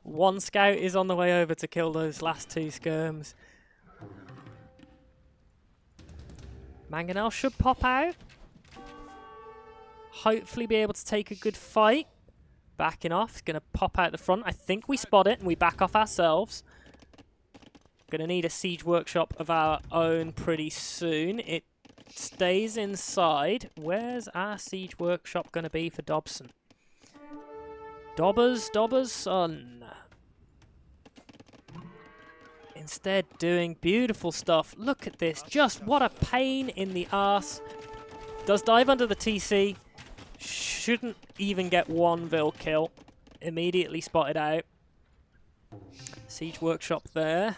1 scout is on the way over to kill those last 2 skirms. Mangonel should pop out. Hopefully be able to take a good fight. Backing off. He's going to pop out the front. I think we spot it and we back off ourselves. Going to need a siege workshop of our own pretty soon. It stays inside. Where's our siege workshop going to be for Dobbszach? DOBBZACH. Instead doing beautiful stuff. Look at this. Just what a pain in the arse. Does dive under the TC. Shouldn't even get 1 Vil kill. Immediately spotted out. Siege workshop there.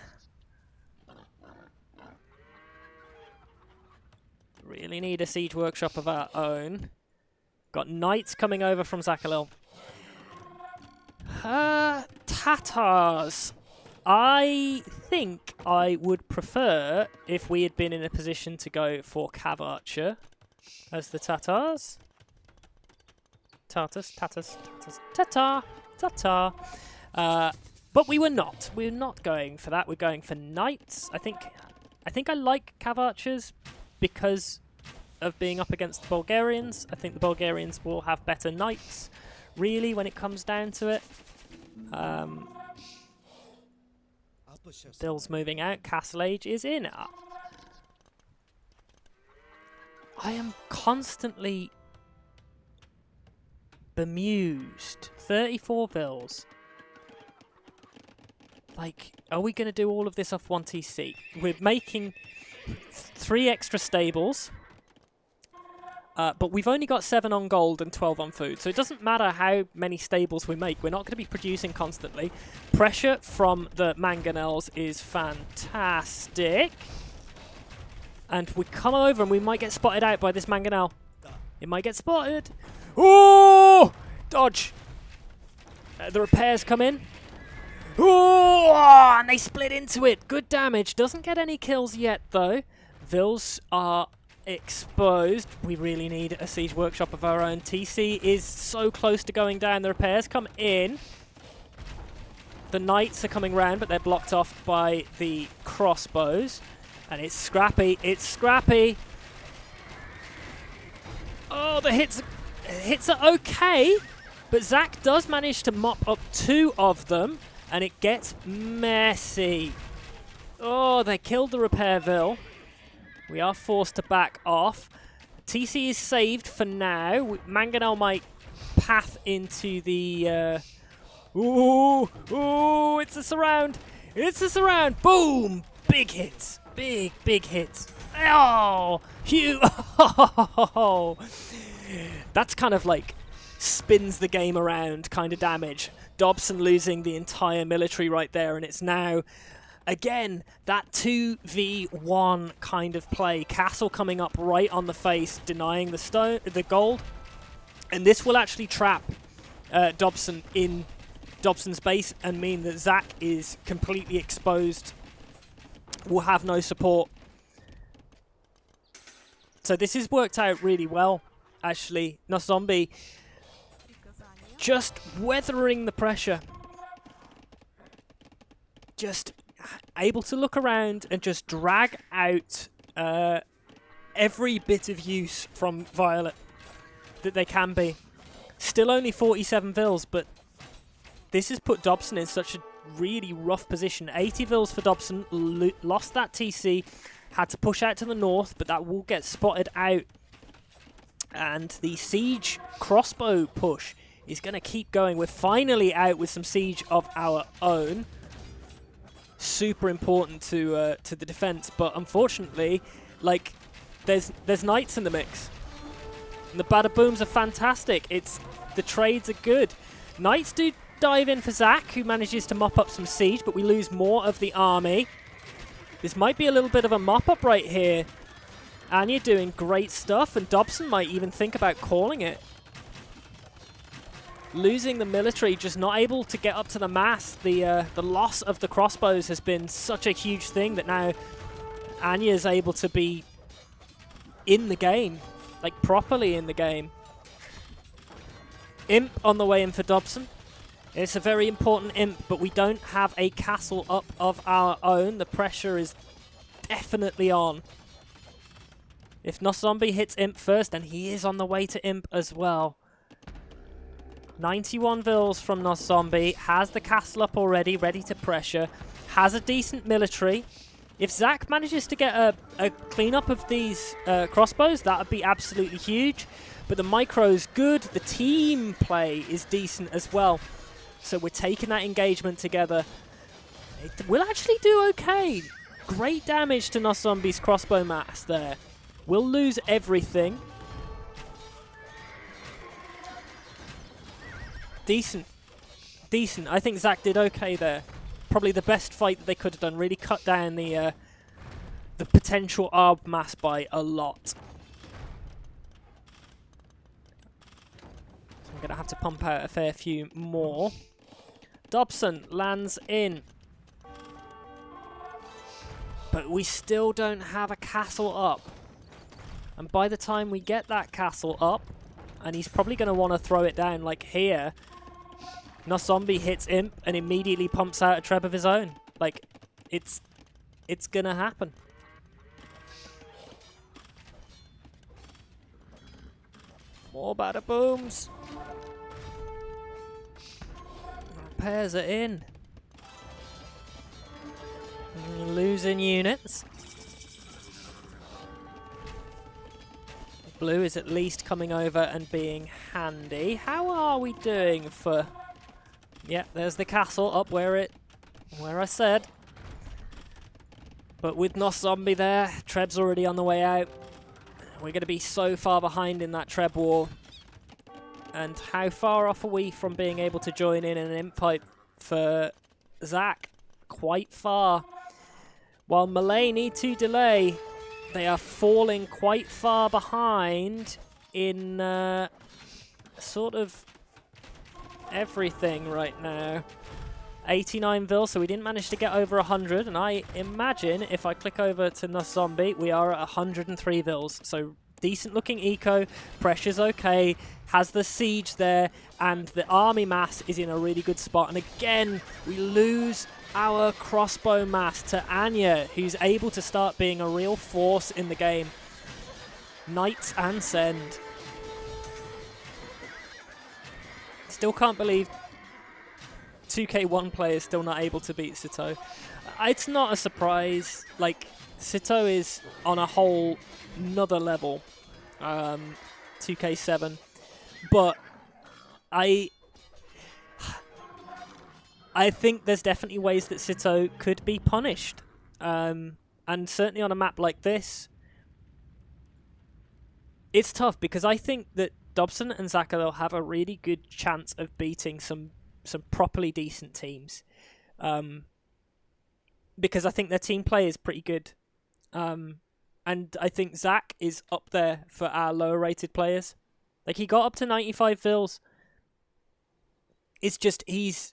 Really need a siege workshop of our own. Got knights coming over from Zachhalil. Tatars. I think I would prefer if we had been in a position to go for Cav Archer as the Tatars. Tatar. But we were not. We're not going for that. We're going for knights. I think I like Cav Archers because of being up against the Bulgarians. I think the Bulgarians will have better knights, really, when it comes down to it. Bill's moving out. Castle Age is in. I am constantly bemused. 34 Vils. Like, are we going to do all of this off 1 TC? We're making 3 extra stables. But we've only got 7 on gold and 12 on food. So it doesn't matter how many stables we make. We're not going to be producing constantly. Pressure from the mangonels is fantastic. And we come over and we might get spotted out by this mangonel. It might get spotted. Oh! Dodge. The repairs come in. Oh! And they split into it. Good damage. Doesn't get any kills yet, though. Vils are exposed. We really need a siege workshop of our own. TC is so close to going down. The repairs come in. The knights are coming round, but they're blocked off by the crossbows. And it's scrappy. It's scrappy. Oh, the hits are okay. But Zach does manage to mop up 2 of them. And it gets messy. Oh, they killed the repair Vil. We are forced to back off. TC is saved for now. Mangonel might path into the... Ooh, it's a surround. It's a surround. Boom! Big hits. Big hits. Oh, Hugh! That's kind of like spins the game around kind of damage. Dobbszach losing the entire military right there, and it's now, again, that 2v1 kind of play. Castle coming up right on the face, denying the gold. And this will actually trap Dobbszach in Dobbsza's base and mean that Zach is completely exposed, will have no support. So this has worked out really well, actually. Noszombie just weathering the pressure. Just able to look around and just drag out every bit of use from Violet that they can be. Still only 47 vills, but this has put Dobbszach in such a really rough position. 80 vills for Dobbszach, lost that TC, had to push out to the north, but that will get spotted out. And the siege crossbow push is going to keep going. We're finally out with some siege of our own. Super important to the defense, but unfortunately, like, there's knights in the mix. And the bada booms are fantastic. The trades are good. Knights do dive in for Zach, who manages to mop up some siege, but we lose more of the army. This might be a little bit of a mop-up right here. Ania doing great stuff, and Dobbszach might even think about calling it. Losing the military, just not able to get up to the mass. The loss of the crossbows has been such a huge thing that now Ania is able to be in the game, like properly in the game. Imp on the way in for Dobbszach. It's a very important imp, but we don't have a castle up of our own. The pressure is definitely on. If Noszombie hits imp first, and he is on the way to imp as well. 91 vills from Noszombie, has the castle up already, ready to pressure, has a decent military. If Zach manages to get a cleanup of these crossbows, that would be absolutely huge. But the micro's good, the team play is decent as well. So we're taking that engagement together. It will actually do okay. Great damage to Noszombie's crossbow mass there. We'll lose everything. Decent. Decent. I think Zach did okay there. Probably the best fight that they could have done. Really cut down the potential ARB mass by a lot. I'm going to have to pump out a fair few more. Dobbszach lands in. But we still don't have a castle up. And by the time we get that castle up, and he's probably going to want to throw it down like here, Noszombie hits imp and immediately pumps out a treb of his own. Like, it's going to happen. More bada booms. Repairs are in. Losing units. Blue is at least coming over and being handy. How are we doing for... Yeah, there's the castle up where I said. But with Noszombie there, Treb's already on the way out. We're going to be so far behind in that Treb war. And how far off are we from being able to join in an imp fight for Zach? Quite far. While Malay need to delay, they are falling quite far behind in sort of everything right now. 89 vil, so we didn't manage to get over 100, and I imagine if I click over to Noszombie, we are at 103 vils. So decent looking eco, pressure's okay, has the siege there, and the army mass is in a really good spot. And again, we lose our crossbow mass to Ania, who's able to start being a real force in the game. Knights and send. Still can't believe 2K1 players still not able to beat Sito. It's not a surprise. Like, Sito is on a whole another level. 2K7. But I think there's definitely ways that Sito could be punished. And certainly on a map like this, it's tough because I think that Dobbzan and Zachhalil have a really good chance of beating some properly decent teams. Because I think their team play is pretty good. And I think Zach is up there for our lower rated players. Like, he got up to 95 fills. It's just his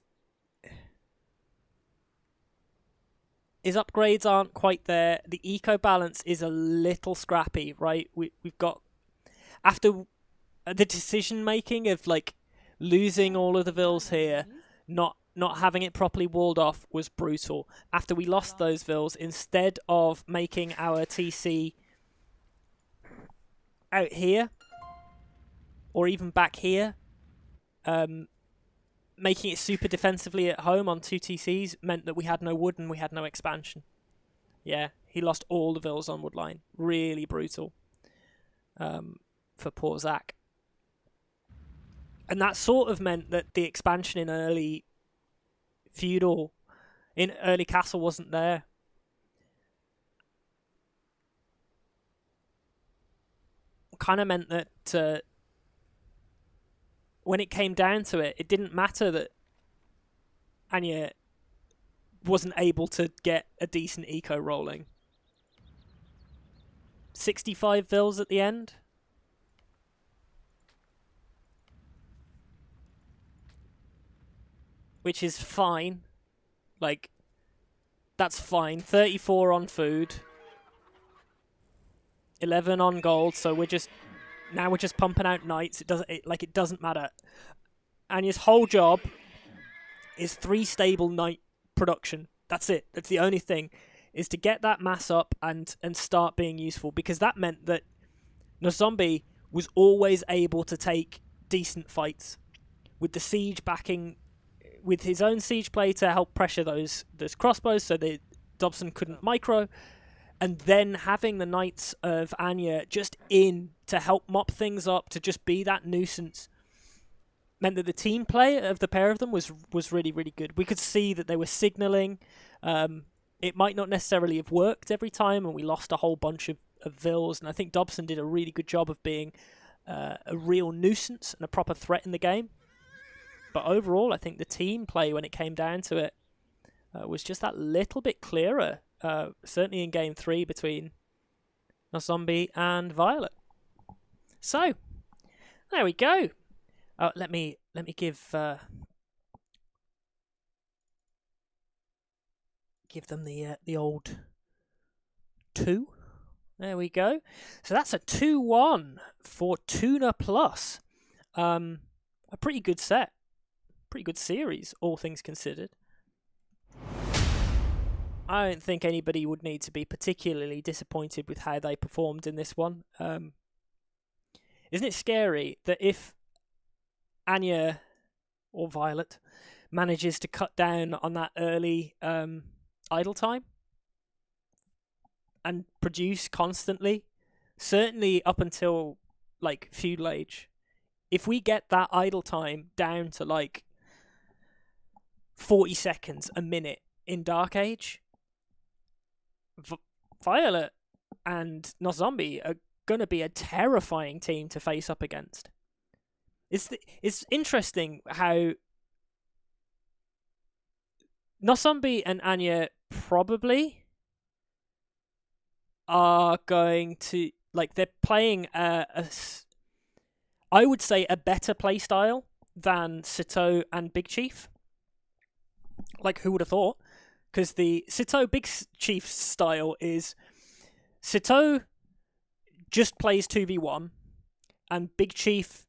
upgrades aren't quite there. The eco balance is a little scrappy, right? We've got, after the decision making of like losing all of the vills here, not having it properly walled off was brutal. After we lost those vills, instead of making our TC out here or even back here, making it super defensively at home on 2 TCs meant that we had no wood and we had no expansion. Yeah, he lost all the vills on woodline. Really brutal for poor Zach. And that sort of meant that the expansion in early feudal, in early castle wasn't there. Kind of meant that when it came down to it, it didn't matter that Ania wasn't able to get a decent eco rolling. 65 vills at the end. Which is fine. Like, that's fine. 34 on food. 11 on gold, so we're just pumping out knights. It doesn't matter. Ania's whole job is 3 stable knight production. That's it. That's the only thing, is to get that mass up and start being useful, because that meant that Noszombie was always able to take decent fights with the siege backing, with his own siege play to help pressure those crossbows so that Dobbzan couldn't micro, and then having the Knights of Ania just in to help mop things up, to just be that nuisance, meant that the team play of the pair of them was really, really good. We could see that they were signalling. It might not necessarily have worked every time, and we lost a whole bunch of vills, and I think Dobbzan did a really good job of being a real nuisance and a proper threat in the game. But overall, I think the team play, when it came down to it, was just that little bit clearer, certainly in Game 3 between Noszombie and Violet. So, there we go. Let me give them the old 2. There we go. So that's a 2-1 for TUNA Plus. A pretty good set. Pretty good series, all things considered. I don't think anybody would need to be particularly disappointed with how they performed in this one. Isn't it scary that if Ania or Violet manages to cut down on that early idle time and produce constantly, certainly up until like feudal age, if we get that idle time down to like 40 seconds, a minute in Dark Age, Violet and Noszombie are going to be a terrifying team to face up against. It's interesting how Noszombie and Ania probably are going to, like, they're playing I would say a better play style than Sito and Big Chief. Like, who would have thought? Because the Sito Big Chief style is Sito just plays 2v1, and Big Chief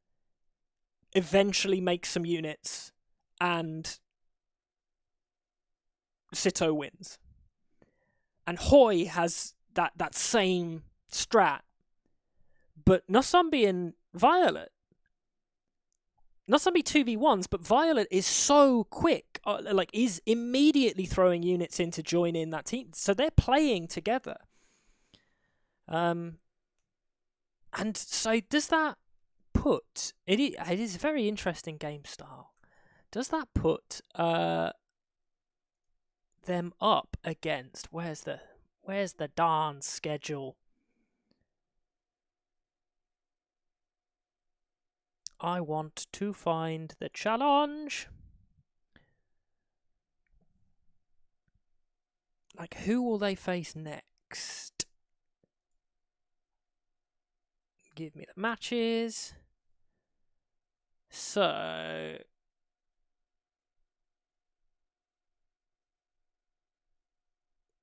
eventually makes some units, and Sito wins. And Hoy has that same strat. But Noszombie and Violet, Noszombie 2v1s, but Violet is so quick, is immediately throwing units in to join in that team. So they're playing together. And so does that put... It is a very interesting game style. Does that put them up against... Where's the darn schedule? I want to find the challenge. Like, who will they face next? Give me the matches. So,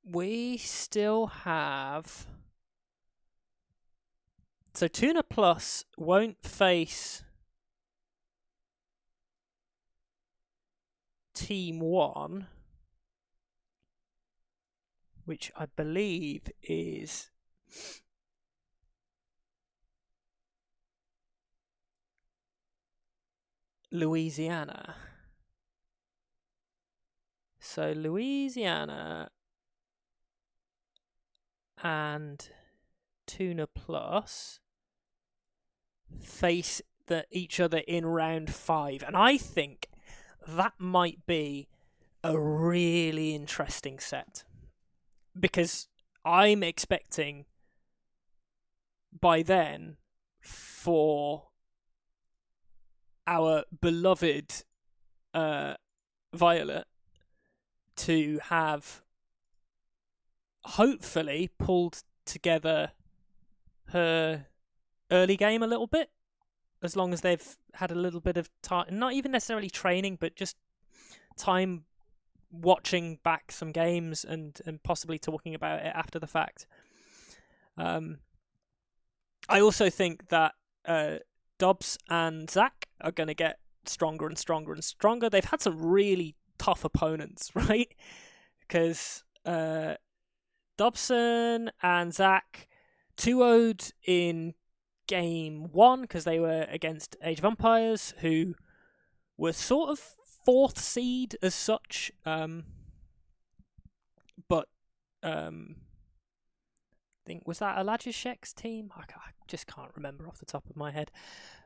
we still have... So, TUNA Plus won't face Team 1, which I believe is Louisiana. So Louisiana and TUNA Plus face each other in round 5, and I think that might be a really interesting set, because I'm expecting by then for our beloved Violet to have hopefully pulled together her early game a little bit, as long as they've had a little bit of time, not even necessarily training, but just time watching back some games and possibly talking about it after the fact. I also think that Dobbs and Zach are going to get stronger and stronger and stronger. They've had some really tough opponents, right? Because Dobbsn and Zach 2-0'd in game 1 because they were against Age of Empires, who were sort of 4th seed as such. But I think, was that Alajishek's team? I just can't remember off the top of my head.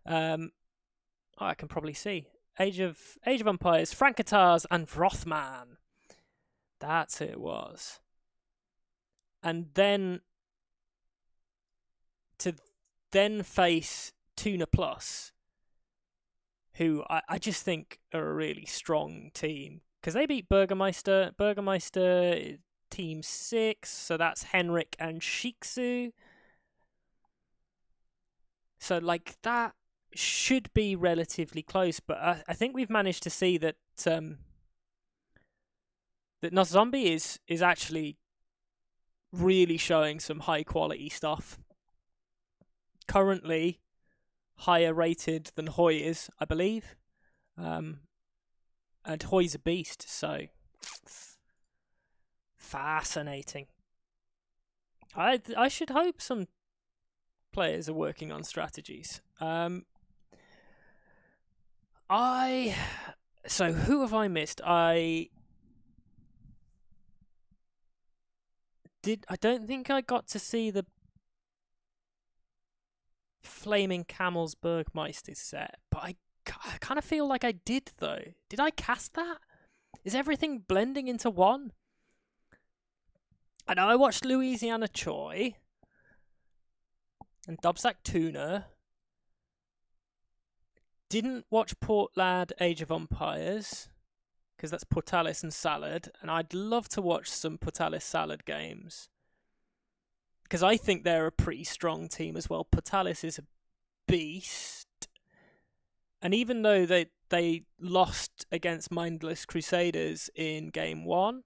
I can probably see. Age of Empires, Frankatars and Vrothman. That's who it was. And then to face TUNA Plus, who I just think are a really strong team, because they beat Burgermeister. Burgermeister team 6, so that's Henrik and Shiksu. So like that should be relatively close, but I think we've managed to see that that Noszombie is actually really showing some high quality stuff. Currently higher rated than Hoy is, I believe. And Hoy's a beast, so fascinating. I should hope some players are working on strategies. So who have I missed? I don't think I got to see the Flaming Camels Bergmeister set, but I kind of feel like I did, though. Did I cast that? Is everything blending into one? I know I watched Louisiana Choi and DOBBZACH TUNA. Didn't watch Portlad Age of Empires, because that's Portalis and Salad, and I'd love to watch some Portalis Salad games, because I think they're a pretty strong team as well. Portalis is a beast, and even though they lost against Mindless Crusaders in game 1,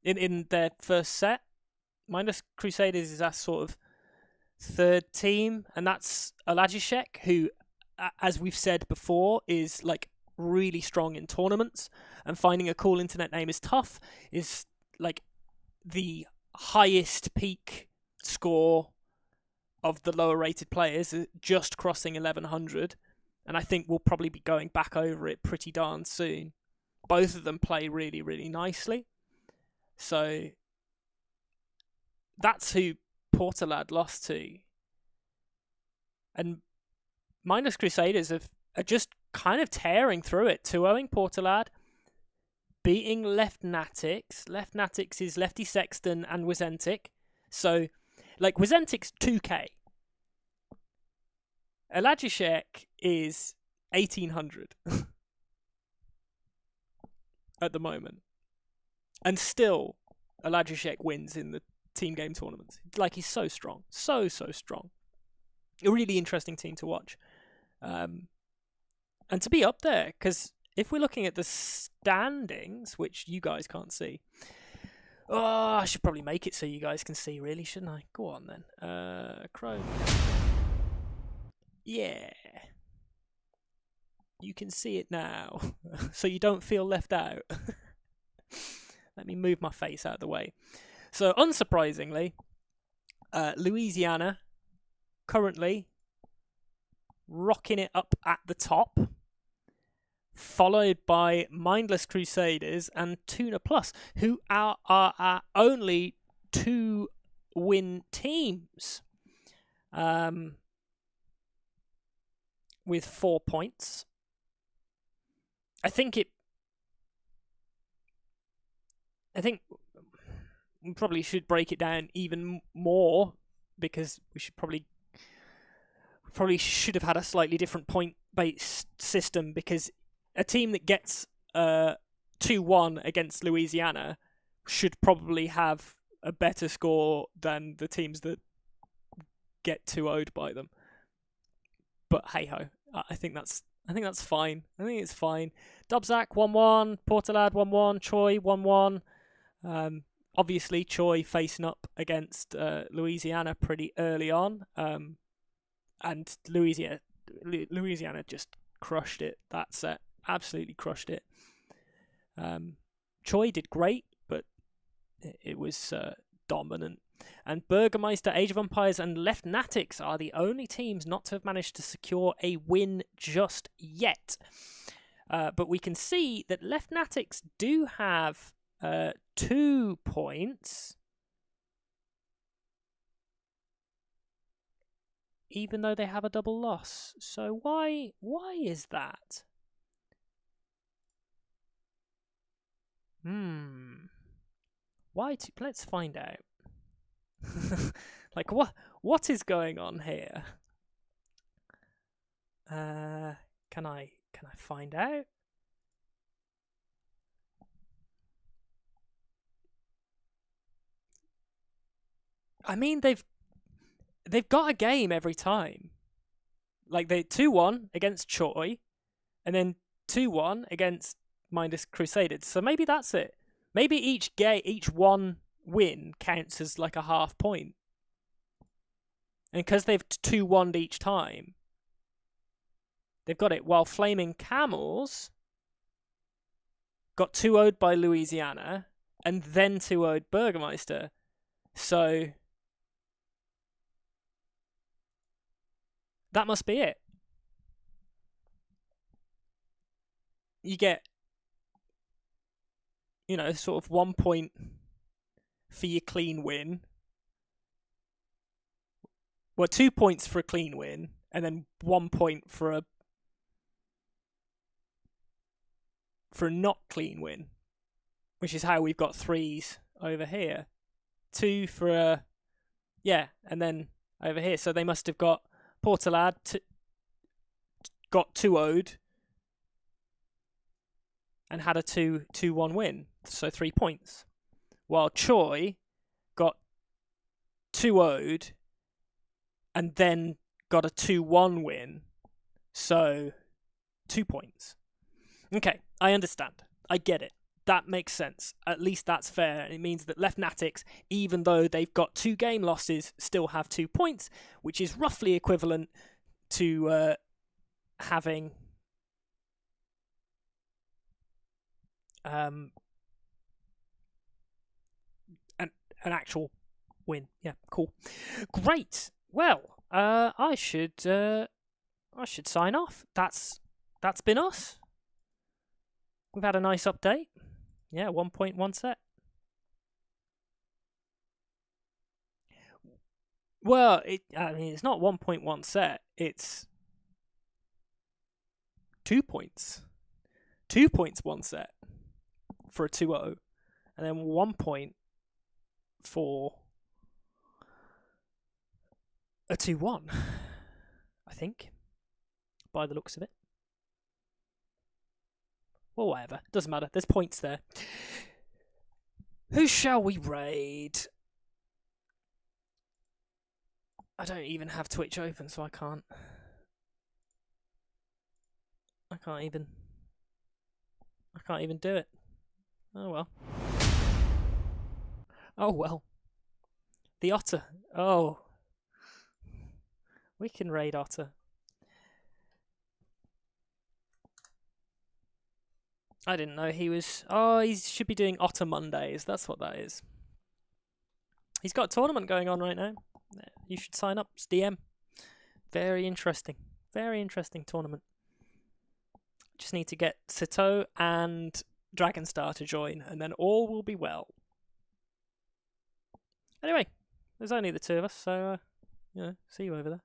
in their first set, Mindless Crusaders is that sort of third team, and that's Alajishek, who, as we've said before, is like really strong in tournaments, and finding a cool internet name is tough, is like the highest peak score of the lower rated players, just crossing 1100, and I think we'll probably be going back over it pretty darn soon. Both of them play really, really nicely. So that's who Portalad lost to. And Mindless Crusaders are just kind of tearing through it. 2-0ing Portalad, beating Left Natix. Left Natix is Lefty Sexton and Wizentic. So, like, Wizentic's 2k. Eladzishek is 1800 at the moment. And still, Eladzishek wins in the team game tournaments. Like, he's so strong. So strong. A really interesting team to watch. And to be up there, because if we're looking at the standings, which you guys can't see, I should probably make it so you guys can see, really, shouldn't I? Go on, then. Chrome. Yeah. You can see it now, so you don't feel left out. Let me move my face out of the way. So, unsurprisingly, Louisiana currently rocking it up at the top, followed by Mindless Crusaders and TUNA Plus, who are our only 2-win teams, with 4 points. I think we probably should break it down even more, because we should probably should have had a slightly different point-based system, because a team that gets 2-1 against Louisiana should probably have a better score than the teams that get 2-0'd by them. But hey ho, I think that's fine. I think it's fine. DOBBZACH 1-1, Portalad 1-1, Choi 1-1. Obviously, Choi facing up against Louisiana pretty early on, and Louisiana just crushed it that set. Absolutely crushed it. Choi did great, but it was dominant. And Burgermeister, Age of Empires, and Leftnatics are the only teams not to have managed to secure a win just yet. But we can see that Leftnatics do have 2 points, even though they have a double loss. So why is that? Let's find out. Like, what is going on here? Can I find out? I mean, they've got a game every time. Like, they 2-1 against Choi, and then 2-1 against Mindless Crusaders. So maybe that's it. Maybe each one win counts as like a half point. And because they've 2-1'd each time, they've got it. While Flaming Camels got 2-0'd by Louisiana and then 2-0'd Burgermeister. So that must be it. You get, sort of 1 point for your clean win. Well, 2 points for a clean win, and then 1 point for a not clean win, which is how we've got 3s over here. 2 for a, and then over here. So they must have got Portalad got 2-0'd and had a 2-1 win, so 3 points. While Choi got 2-0'd and then got a 2-1 win, so 2 points. Okay, I understand. I get it. That makes sense. At least that's fair. It means that Leftnatics, even though they've got 2 game losses, still have 2 points, which is roughly equivalent to having an actual win. Yeah, cool. Great. Well, I should sign off. That's been us. We've had a nice update. Yeah, 1.1 set. Well, it's not 1.1 set. It's 2 points. 2 points 1 set for a 2-0, and then 1 point for a 2-1, I think. by the looks of it. Well, whatever. Doesn't matter. There's points there. Who shall we raid? I don't even have Twitch open, so I can't even do it. Oh well. Oh well. The Otter. Oh. We can raid Otter. I didn't know he was... Oh, he should be doing Otter Mondays. That's what that is. He's got a tournament going on right now. You should sign up. It's DM. Very interesting. Very interesting tournament. Just need to get Sito and Dragonstar to join, and then all will be well. Anyway, there's only the two of us, so, see you over there.